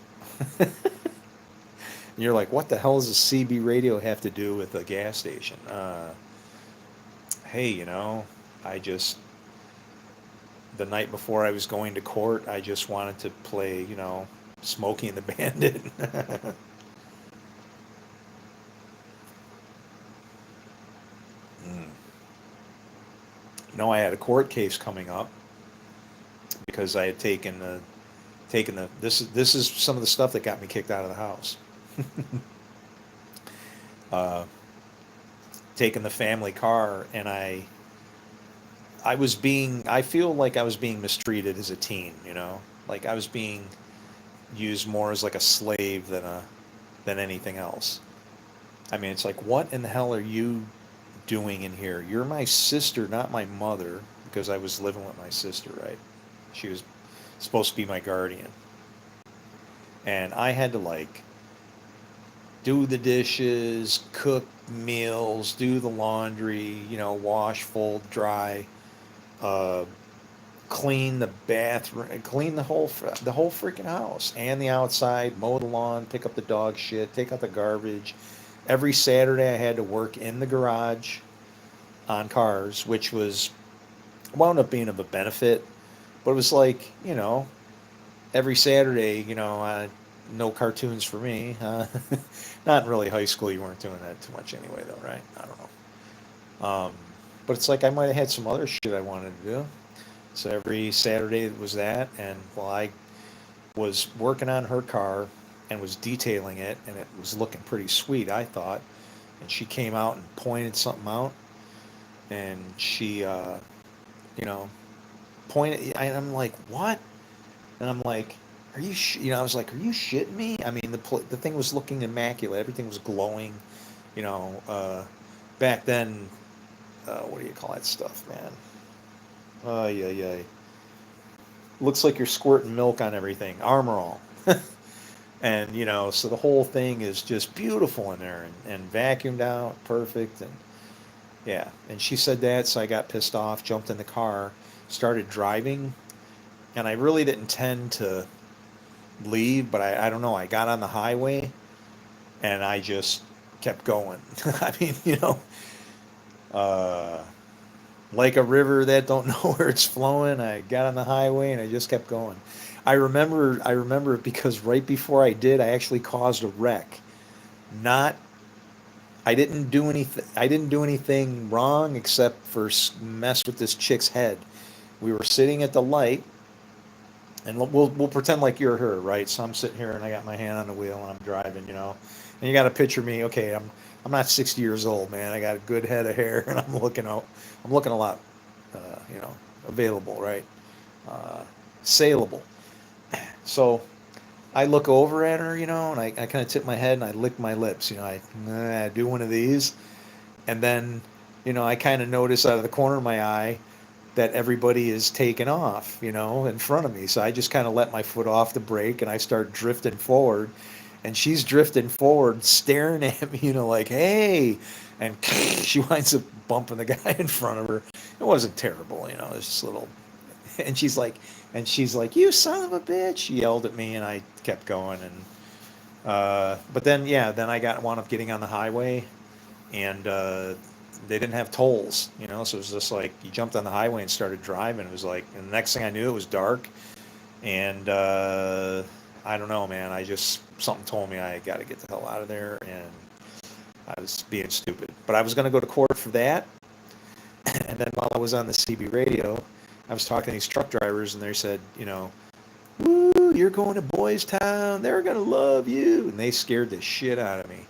And you're like, what the hell does a CB radio have to do with a gas station? Hey, I just the night before I was going to court, I just wanted to play, Smokey and the Bandit. Mm. No, I had a court case coming up because I had taken the this is some of the stuff that got me kicked out of the house. uh, Taking the family car, and I feel like I was being mistreated as a teen, like I was being used more as like a slave than anything else. I mean, it's like, what in the hell are you doing in here? You're my sister, not my mother, because I was living with my sister, right? She was supposed to be my guardian. And I had to like do the dishes, cook meals, do the laundry, wash, fold, dry, uh, clean the bathroom, clean the whole freaking house and the outside, mow the lawn, pick up the dog shit, take out the garbage. Every Saturday I had to work in the garage on cars, which was wound up being of a benefit, but it was like, every Saturday, no cartoons for me. Not really high school. You weren't doing that too much anyway, though, right? I don't know. But it's like I might have had some other shit I wanted to do. So every Saturday it was that, and while I was working on her car and was detailing it, and it was looking pretty sweet, I thought, and she came out and pointed something out, and she, you know, pointed. I'm like, what? And I'm like, are you? I was like, are you shitting me? I mean, the thing was looking immaculate. Everything was glowing. You know, back then, what do you call that stuff, man? Oh yeah, yeah. Looks like you're squirting milk on everything. Armor All. And so the whole thing is just beautiful in there and vacuumed out, perfect, and yeah. And she said that, so I got pissed off, jumped in the car, started driving, and I really didn't intend to leave, but I don't know. I got on the highway and I just kept going. I mean, uh, like a river that don't know where it's flowing. I got on the highway and I just kept going. I remember it because right before I did, I actually caused a wreck. Not I didn't do anything wrong except for mess with this chick's head. We were sitting at the light, and we'll pretend like you're her, right? So I'm sitting here and I got my hand on the wheel and I'm driving, and you got to picture me. Okay, I'm not 60 years old, man. I got a good head of hair and I'm looking a lot, you know, available, right? Uh, Saleable. So I look over at her, and I kind of tip my head and I lick my lips, I do one of these. And then, I kind of notice out of the corner of my eye that everybody is taking off, in front of me. So I just kind of let my foot off the brake and I start drifting forward. And she's drifting forward, staring at me, like, hey. And she winds up bumping the guy in front of her. It wasn't terrible, it was just a little. And she's like, you son of a bitch. She yelled at me and I kept going. And, but then, yeah, then I wound up getting on the highway and they didn't have tolls, so it was just like you jumped on the highway and started driving. It was like, and the next thing I knew, it was dark, and I don't know, man. Something told me I got to get the hell out of there, and I was being stupid. But I was going to go to court for that, and then while I was on the CB radio, I was talking to these truck drivers, and they said, "Woo, you're going to Boys Town. They're going to love you," and they scared the shit out of me.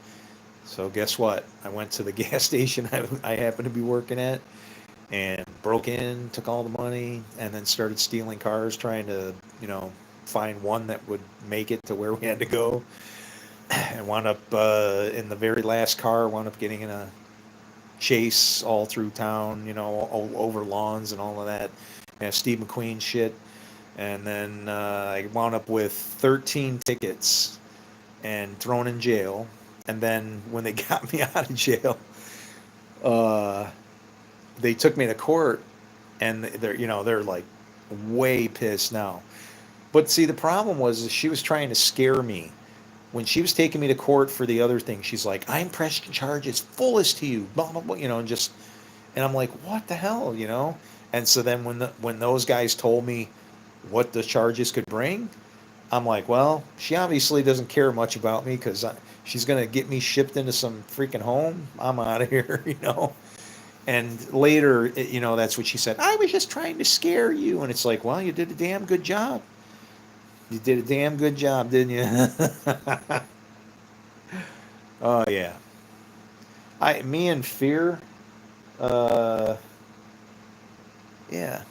So guess what? I went to the gas station I happened to be working at and broke in, took all the money, and then started stealing cars, trying to, find one that would make it to where we had to go. And wound up in the very last car, wound up getting in a chase all through town, all over lawns and all of that. Steve McQueen shit. And then I wound up with 13 tickets and thrown in jail. And then when they got me out of jail, uh, they took me to court, and they're like way pissed now. But see, the problem was she was trying to scare me. When she was taking me to court for the other thing, she's like, "I'm pressing charges fullest to you," blah blah blah, and I'm like, "What the hell?" And so then when those guys told me what the charges could bring, I'm like, well, she obviously doesn't care much about me because she's gonna get me shipped into some freaking home. I'm out of here. And later, that's what she said. I was just trying to scare you, and it's like, well, you did a damn good job. You did a damn good job, didn't you? Oh yeah. Me and fear. Uh, yeah.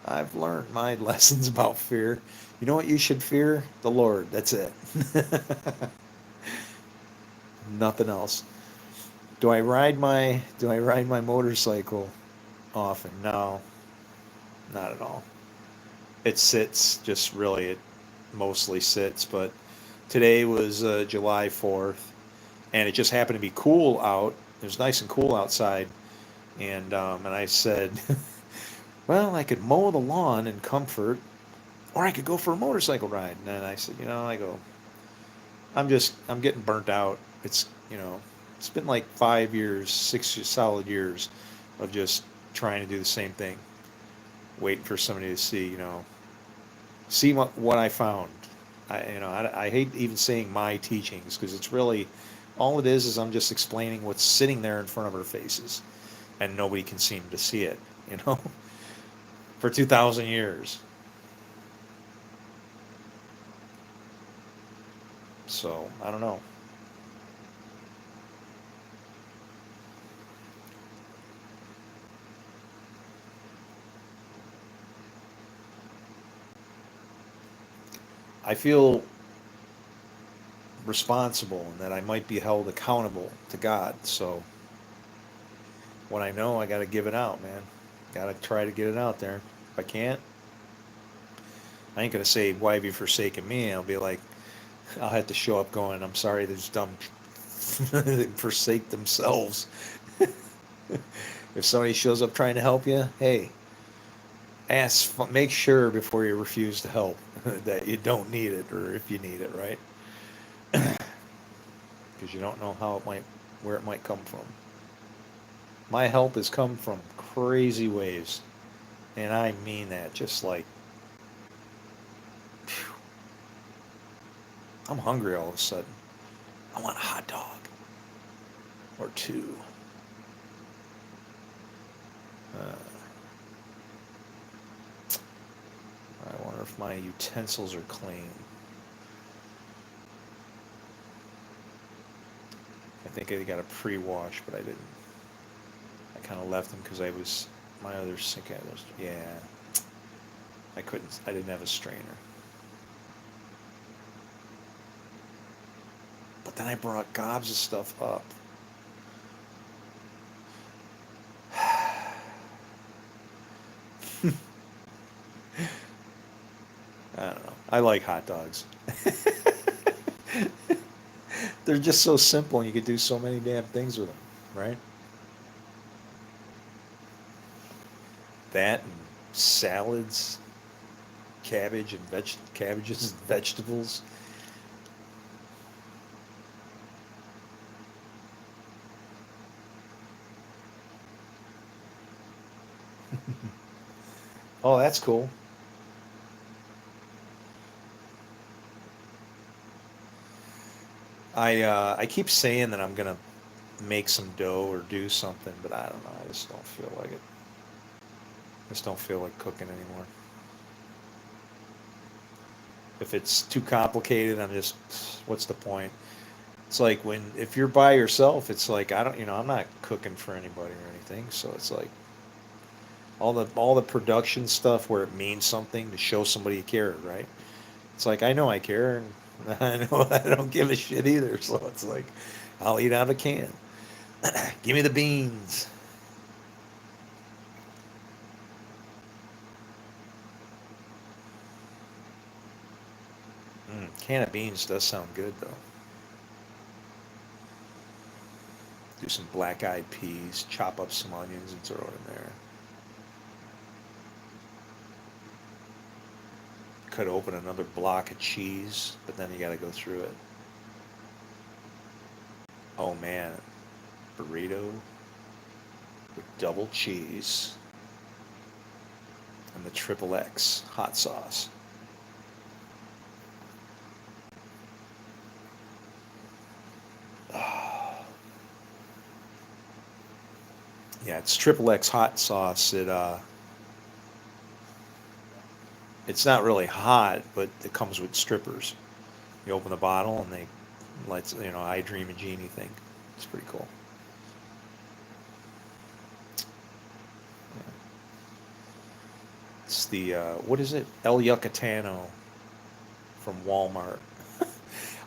I've learned my lessons about fear. You know what you should fear? The Lord. That's it. Nothing else. Do I ride my motorcycle often? No, not at all. It sits, just really, it mostly sits. But today was July 4th, and it just happened to be cool out. It was nice and cool outside, and I said, well, I could mow the lawn in comfort, or I could go for a motorcycle ride. And then I said, I'm getting burnt out. It's been like 5 years, 6 solid years of just trying to do the same thing, waiting for somebody to see what I found. I hate even saying my teachings because it's really all it is I'm just explaining what's sitting there in front of our faces, and nobody can seem to see it. You know, for 2,000 years. So I don't know. I feel responsible and that I might be held accountable to God. So when I know, I got to give it out, man. Got to try to get it out there. If I can't, I ain't gonna say, "Why have you forsaken me?" I'll be like, I'll have to show up going, "I'm sorry, there's dumb forsake themselves." If somebody shows up trying to help you, hey, make sure before you refuse to help that you don't need it, or if you need it, right? Because you don't know where it might come from. My help has come from crazy ways, and I mean that. Just like, phew, I'm hungry all of a sudden. I want a hot dog or two. Uh, I wonder if my utensils are clean. I think I got a pre-wash, but I didn't. I kind of left them because my other sink had those. Yeah, I couldn't. I didn't have a strainer. But then I brought gobs of stuff up. I don't know. I like hot dogs. They're just so simple, and you could do so many damn things with them, right? That and salads, cabbages and vegetables. Oh, that's cool. I keep saying that I'm gonna make some dough or do something, but I don't know. I just don't feel like it. I just don't feel like cooking anymore. If it's too complicated, what's the point? It's like if you're by yourself, it's like I don't, I'm not cooking for anybody or anything. So it's like all the production stuff where it means something to show somebody you care, right? It's like I know I care, and I know I don't give a shit either. So it's like I'll eat out of a can. Give me the beans. Can of beans does sound good though. Do some black eyed peas, chop up some onions and throw it in there. Cut open another block of cheese, but then you got to go through it. Oh man, burrito with double cheese and the triple X hot sauce. Oh, yeah, it's triple X hot sauce. It's not really hot, but it comes with strippers. You open the bottle and they lights, I Dream a Genie thing. It's pretty cool. It's the what is it? El Yucatano from Walmart.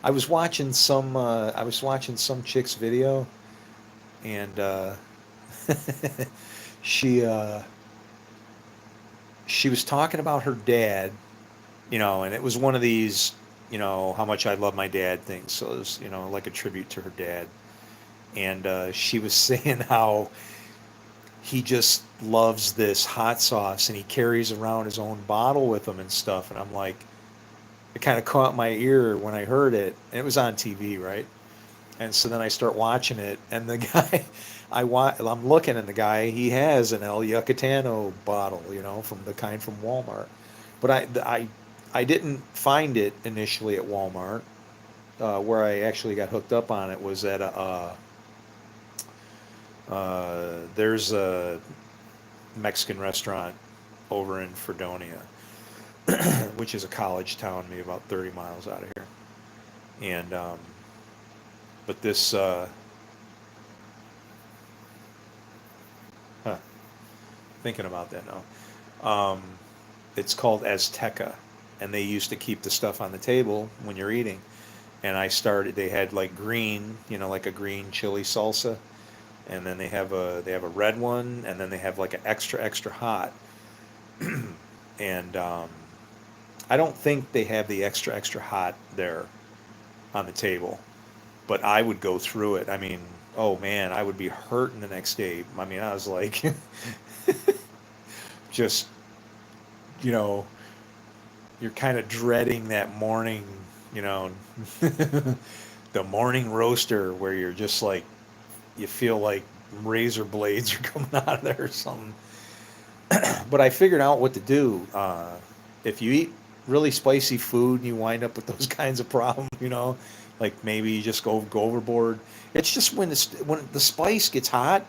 I was watching some chick's video, and she uh, she was talking about her dad, and it was one of these, how much I love my dad things. So it was, like a tribute to her dad. And she was saying how he just loves this hot sauce and he carries around his own bottle with him and stuff. And I'm like, it kind of caught my ear when I heard it. And it was on TV, right? And so then I start watching it, and the guy, I'm looking, and the guy, he has an El Yucatano bottle, from the kind from Walmart. But I didn't find it initially at Walmart. Where I actually got hooked up on it was at there's a Mexican restaurant over in Fredonia, which is a college town, maybe about 30 miles out of here. And but this, huh, thinking about that now. It's called Azteca, and they used to keep the stuff on the table when you're eating. And I started. They had like green, like a green chili salsa, and then they have a red one, and then they have like an extra hot. And I don't think they have the extra hot there on the table, but I would go through it. I mean, oh man, I would be hurting the next day. I mean, I was like, just you know, you're kind of dreading that morning, you know, the morning roaster where you're just like, you feel like razor blades are coming out of there or something. But I figured out what to do. If you eat really spicy food and you wind up with those kinds of problems, like maybe you just go overboard. It's just when the spice gets hot,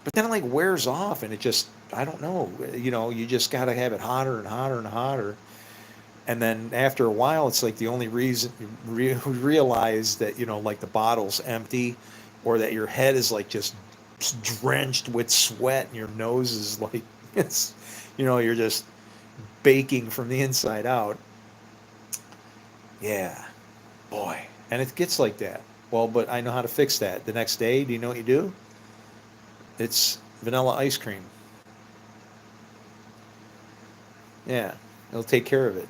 but then it like wears off and it just, I don't know, you just got to have it hotter and hotter and hotter. And then after a while, it's like the only reason you realize that, like the bottle's empty, or that your head is like just drenched with sweat and your nose is like, it's, you're just baking from the inside out. Yeah, boy. And it gets like that. Well, but I know how to fix that. The next day, do you know what you do? It's vanilla ice cream. Yeah, it'll take care of it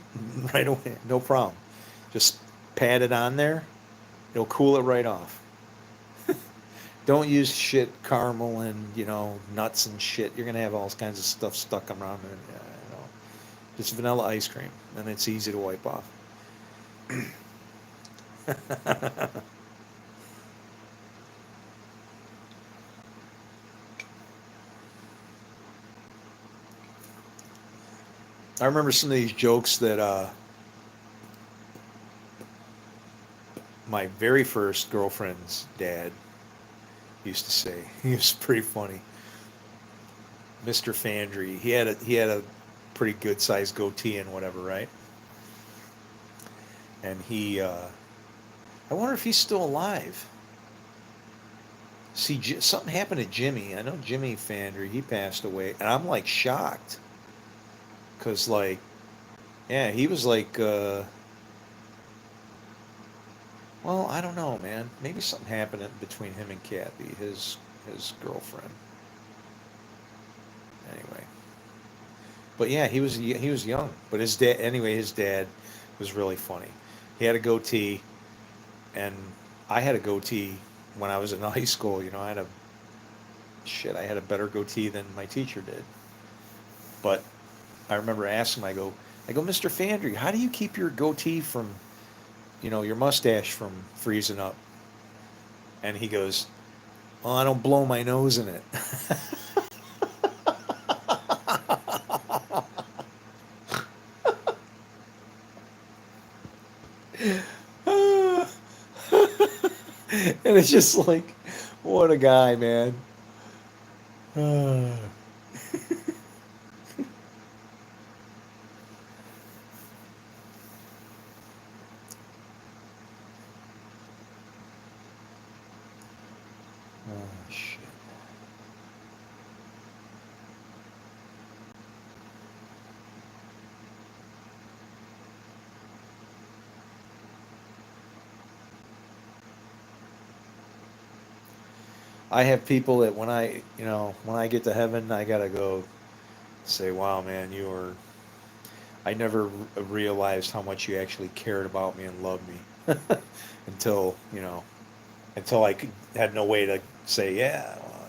right away. No problem. Just pat it on there. It'll cool it right off. Don't use shit caramel and nuts and shit. You're gonna have all kinds of stuff stuck around it. Yeah, just vanilla ice cream, and it's easy to wipe off. I remember some of these jokes that my very first girlfriend's dad used to say. He was pretty funny. Mr. Fandry. He had a pretty good sized goatee and whatever, right? And I wonder if he's still alive. See, something happened to Jimmy. I know Jimmy Fandry. He passed away, and I'm like shocked because like, yeah, he was like, well, I don't know, man. Maybe something happened between him and Kathy, his girlfriend. Anyway, but yeah, he was young. But his dad was really funny. He had a goatee, and I had a goatee when I was in high school. I had a better goatee than my teacher did. But I remember asking him, I go, Mr. Fandry, how do you keep your goatee from, your mustache from freezing up? And he goes, "Oh, I don't blow my nose in it." And it's just like, what a guy, man. Oh, shit. I have people that when I get to heaven, I gotta go say, "Wow, man, you were." I never realized how much you actually cared about me and loved me until had no way to say, "Yeah." Well,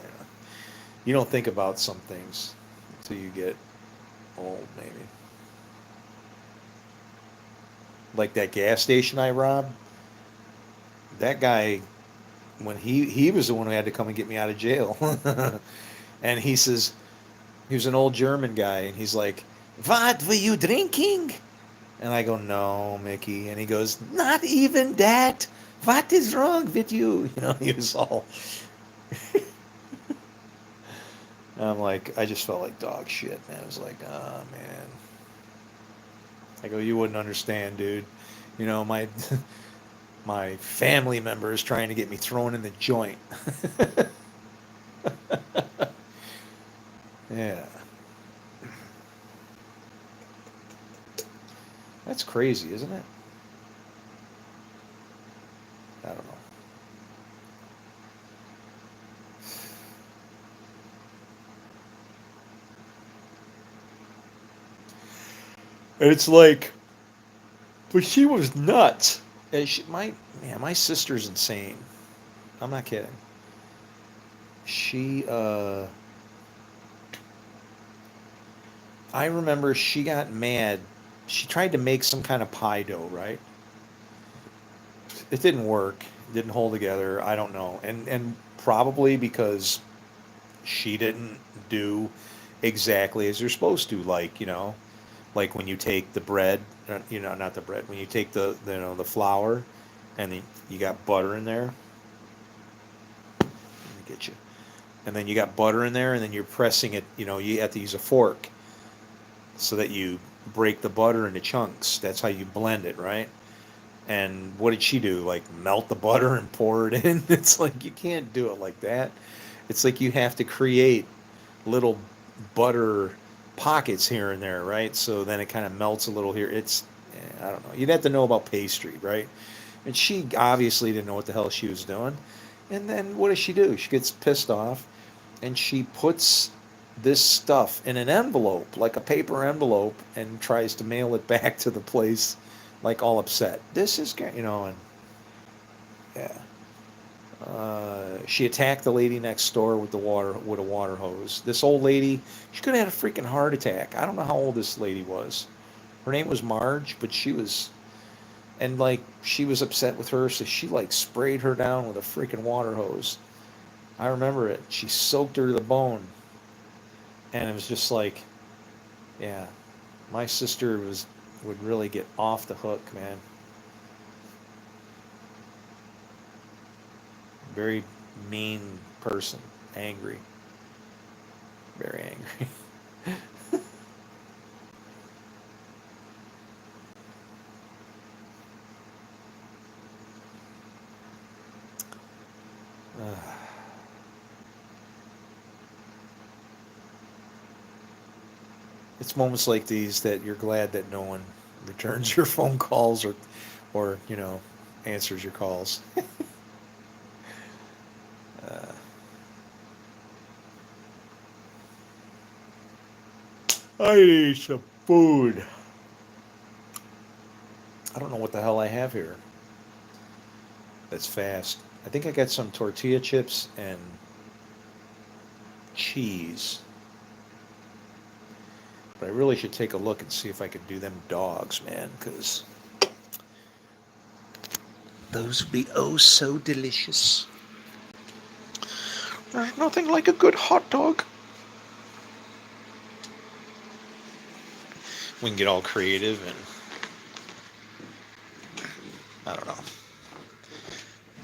you don't think about some things until you get old, maybe. Like that gas station I robbed. That guy, when he was the one who had to come and get me out of jail, and he says, he was an old German guy, and he's like, "What were you drinking?" And I go, "No, Mickey." And he goes, "Not even that. What is wrong with you?" He was all. I'm like, I just felt like dog shit, man. I was like, oh man. I go, you wouldn't understand, dude. My my family member is trying to get me thrown in the joint. Yeah. That's crazy, isn't it? I don't know. It's like, but she was nuts. My sister's insane. I'm not kidding. She, I remember she got mad. She tried to make some kind of pie dough, right? It didn't work. It didn't hold together. I don't know. And probably because she didn't do exactly as you're supposed to. Like, like when you take the bread, not the bread. When you take the flour, and you got butter in there. Let me get you. And then you got butter in there, and then you're pressing it. You have to use a fork so that you break the butter into chunks. That's how you blend it, right? And what did she do? Like melt the butter and pour it in? It's like you can't do it like that. It's like you have to create little butter pockets here and there, right? So then it kind of melts a little here. I don't know. You'd have to know about pastry, right? And she obviously didn't know what the hell she was doing. And then what does she do? She gets pissed off and she puts this stuff in an envelope, like a paper envelope, and tries to mail it back to the place, like all upset. This is, and yeah. She attacked the lady next door with a water hose. This old lady, she could have had a freaking heart attack. I don't know how old this lady was. Her name was Marge, but she was upset with her, so she like sprayed her down with a freaking water hose. I remember it. She soaked her to the bone, and it was just like, yeah, my sister would really get off the hook, man. Very mean person, angry, very angry. It's moments like these that you're glad that no one returns your phone calls or answers your calls. Uh, I need some food. I don't know what the hell I have here. That's fast. I think I got some tortilla chips and cheese. But I really should take a look and see if I could do them dogs, man, because those would be oh so delicious. There's nothing like a good hot dog. We can get all creative and I don't know.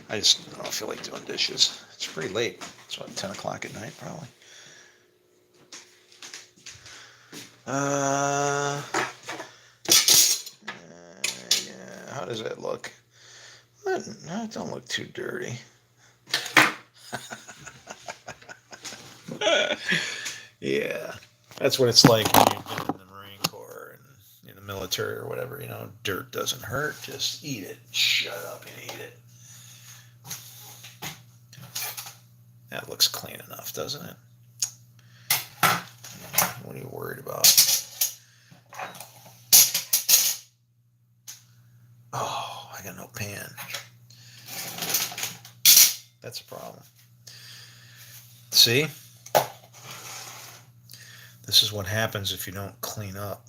I just don't feel like doing dishes. It's pretty late. It's about 10 o'clock at night, probably. Uh, yeah. How does that look? No, it don't look too dirty. Yeah, that's what it's like when you've been in the Marine Corps and in the military or whatever. Dirt doesn't hurt. Just eat it. Shut up and eat it. That looks clean enough, doesn't it? What are you worried about? Oh, I got no pan. That's a problem. See? This is what happens if you don't clean up.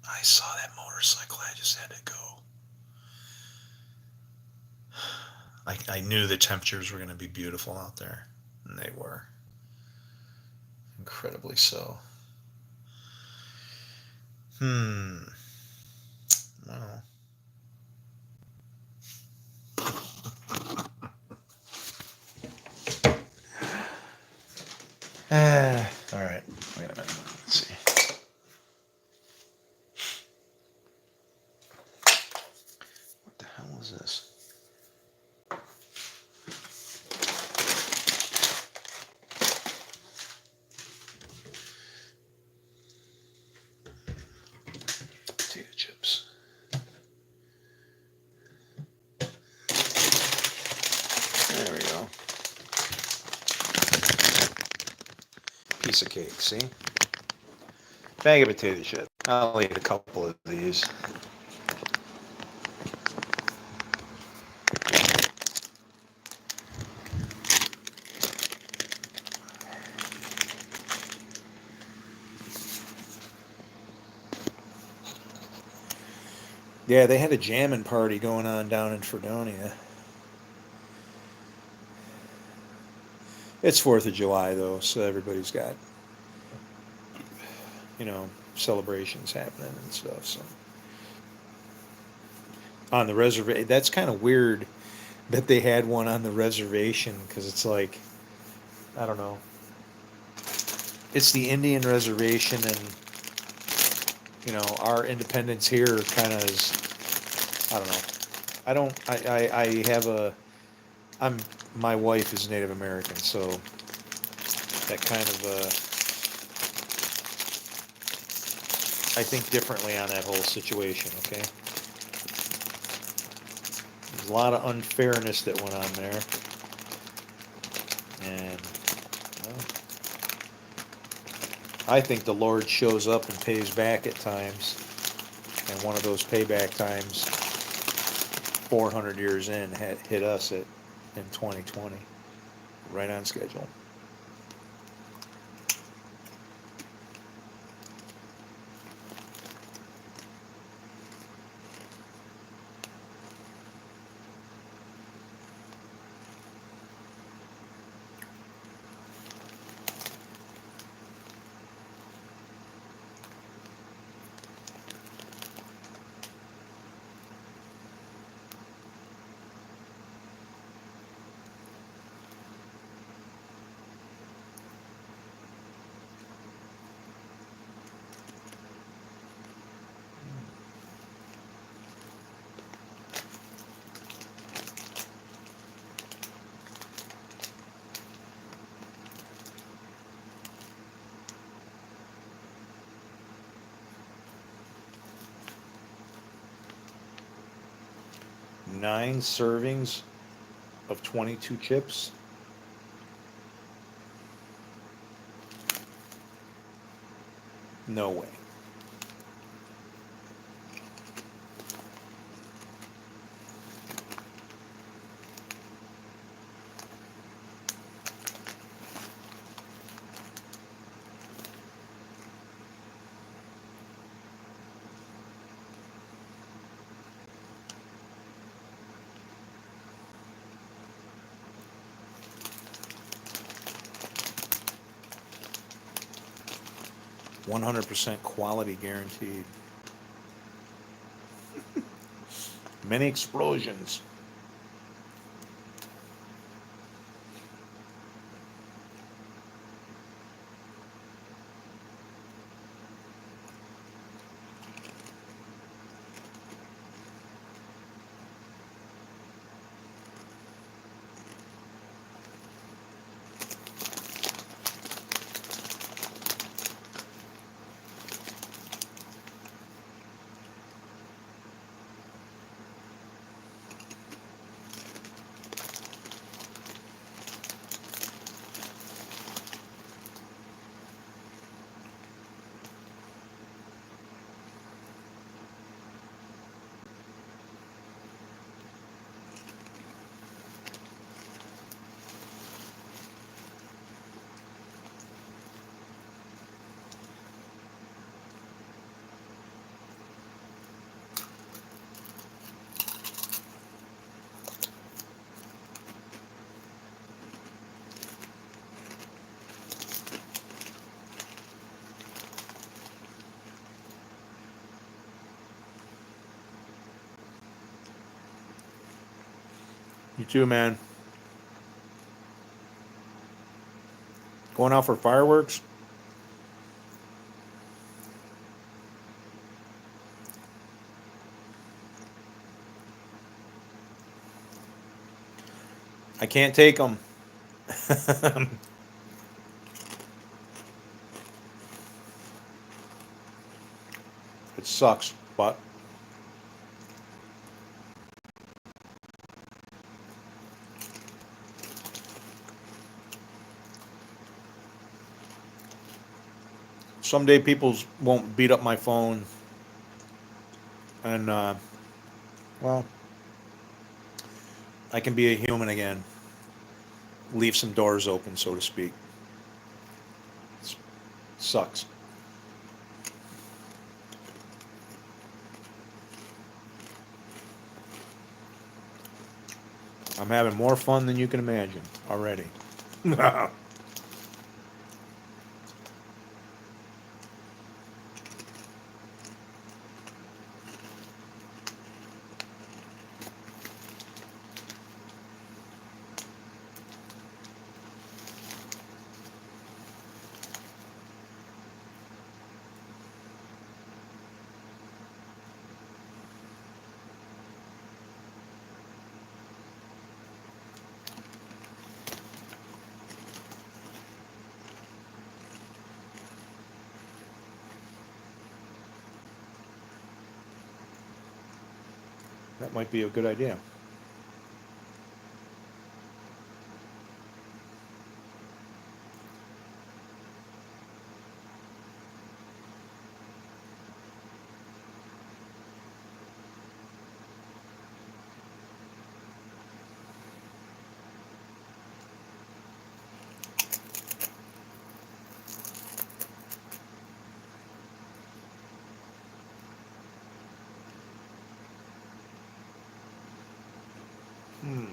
I saw that motorcycle. I just had to go. I knew the temperatures were going to be beautiful out there, and they were. Incredibly so. Well. All right. Wait a minute. Let's see. What the hell is this? piece of cake, see? Bag of potato chips. I'll eat a couple of these. Yeah, they had a jamming party going on down in Fredonia. It's 4th of July, though, so everybody's got, you know, celebrations happening and stuff. So on the reservation, that's kind of weird that they had one on the reservation because it's like, I don't know. It's the Indian reservation, and our independence here kind of is. I don't know. I don't. I have a. I'm. My wife is Native American, so that kind of. I think differently on that whole situation. Okay. There's a lot of unfairness that went on there, and well, I think the Lord shows up and pays back at times, and one of those payback times, 400 years in, hit us in 2020, right on schedule. 9 servings of 22 chips. No way. %100% quality guaranteed. Many explosions. You too, man. Going out for fireworks? I can't take them. It sucks, but someday people won't beat up my phone, and well, I can be a human again. Leave some doors open, so to speak. It sucks. I'm having more fun than you can imagine already. That might be a good idea. Hmm.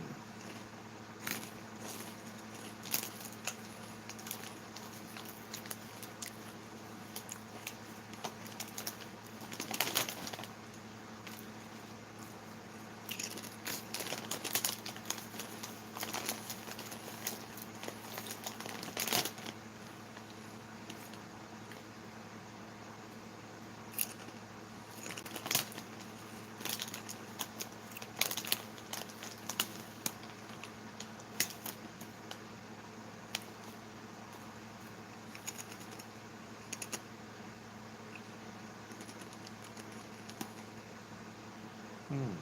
Hmm.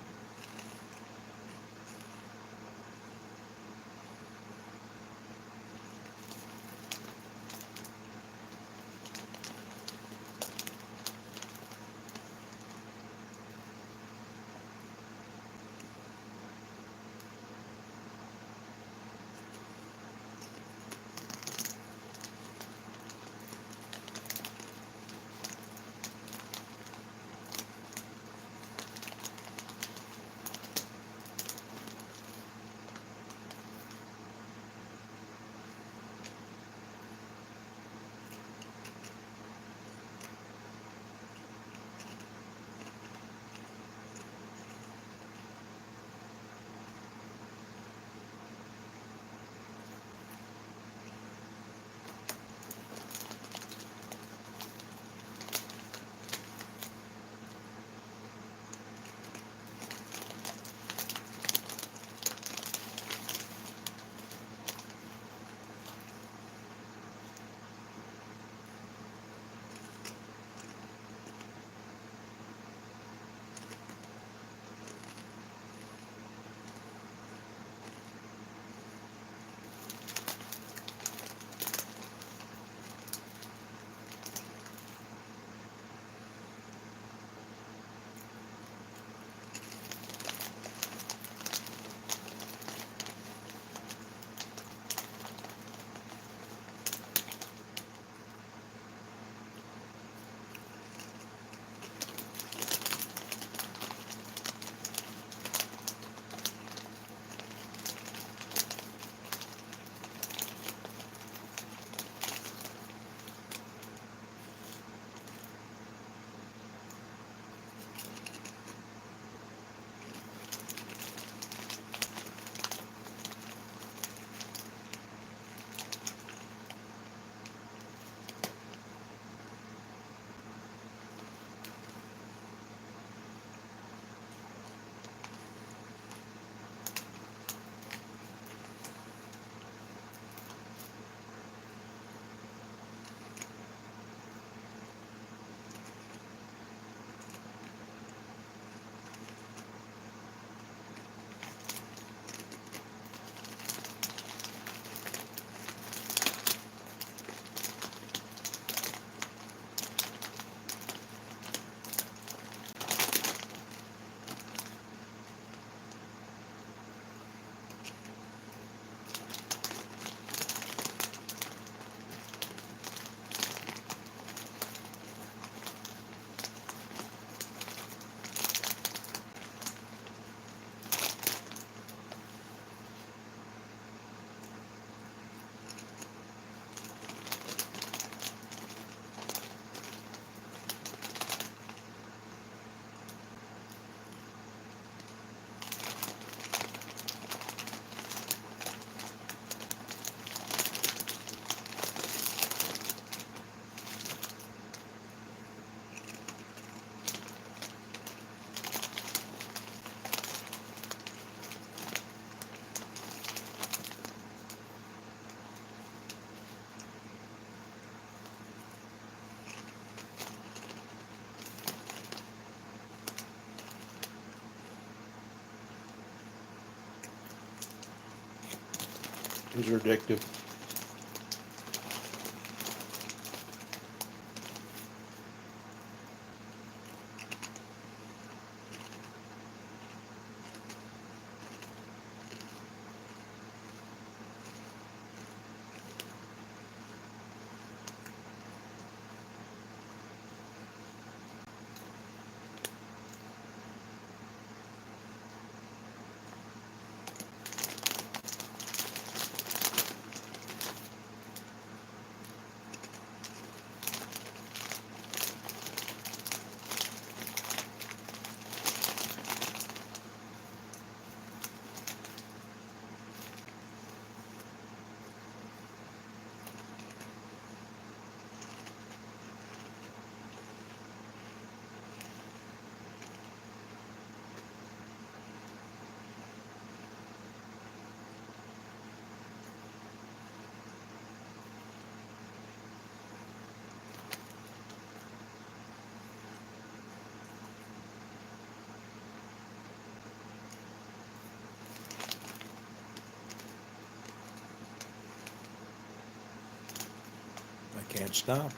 Those are addictive. I can't stop.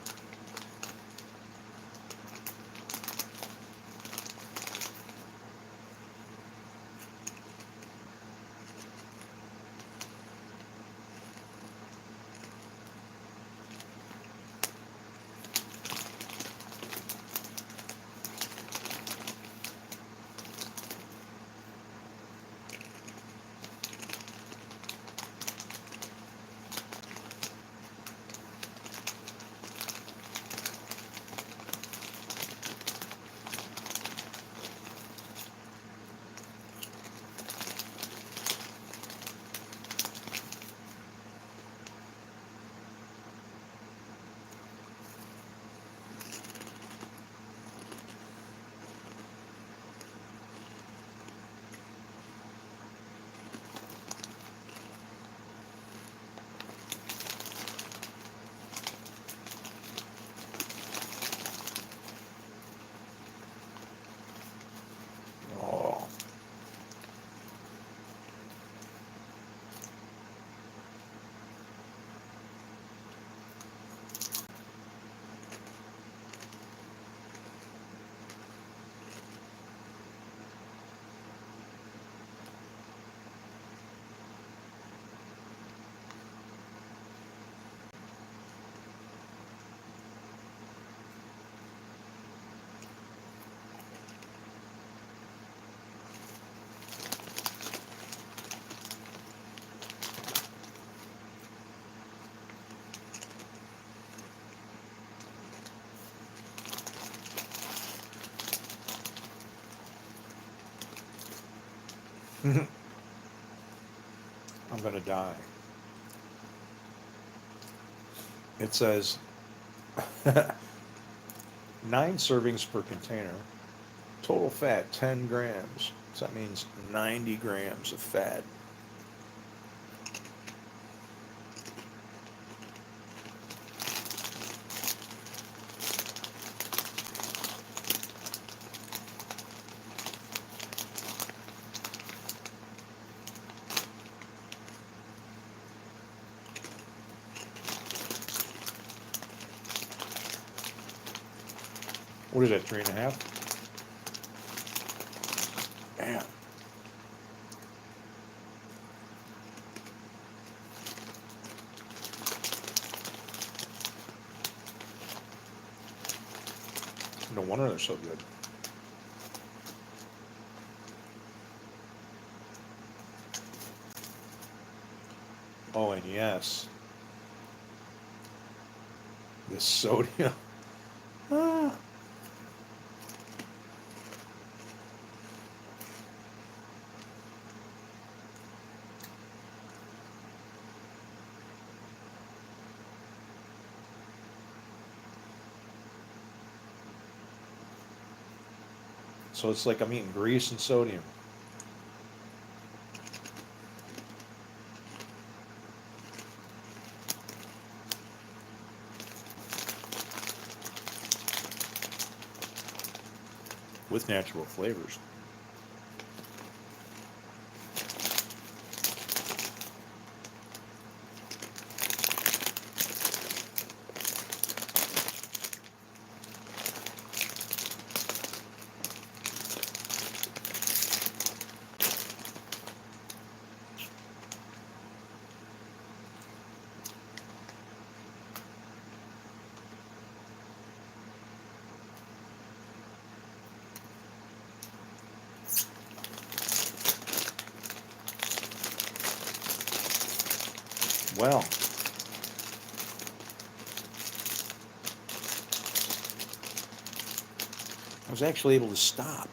Oh, I'm gonna die. It says 9 servings per container. Total fat 10 grams. So that means 90 grams of fat. What is that, 3.5? Man, no wonder they're so good. Oh, and yes, the sodium. Ah. So it's like I'm eating grease and sodium. With natural flavors. Well, I was actually able to stop.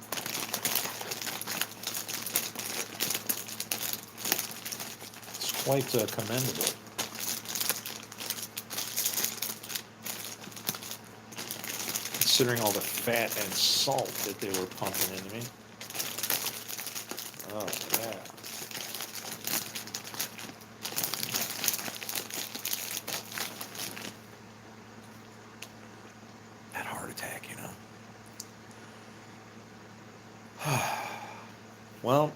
It's quite commendable. Considering all the fat and salt that they were pumping into me. Oh, yeah. That heart attack, you know. Well,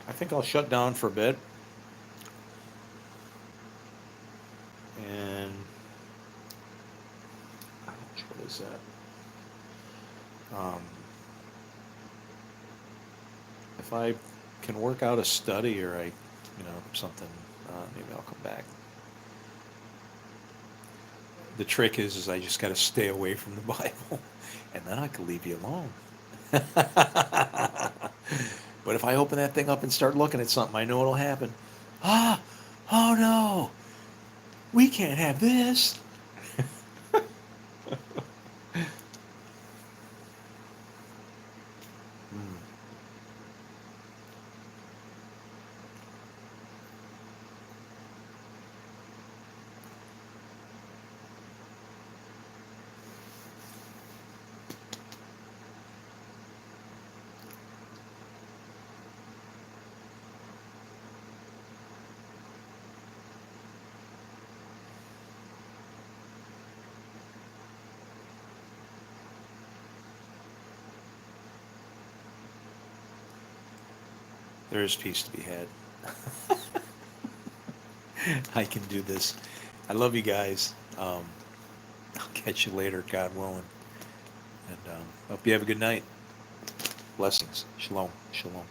I think I'll shut down for a bit. And what is that? If I can work out a study or something, maybe I'll come back. The trick is I just got to stay away from the Bible, and then I can leave you alone. But if I open that thing up and start looking at something, I know what'll happen. Ah, oh no, we can't have this. Hmm. There is peace to be had. I can do this. I love you guys. I'll catch you later, God willing. And hope you have a good night. Blessings. Shalom. Shalom.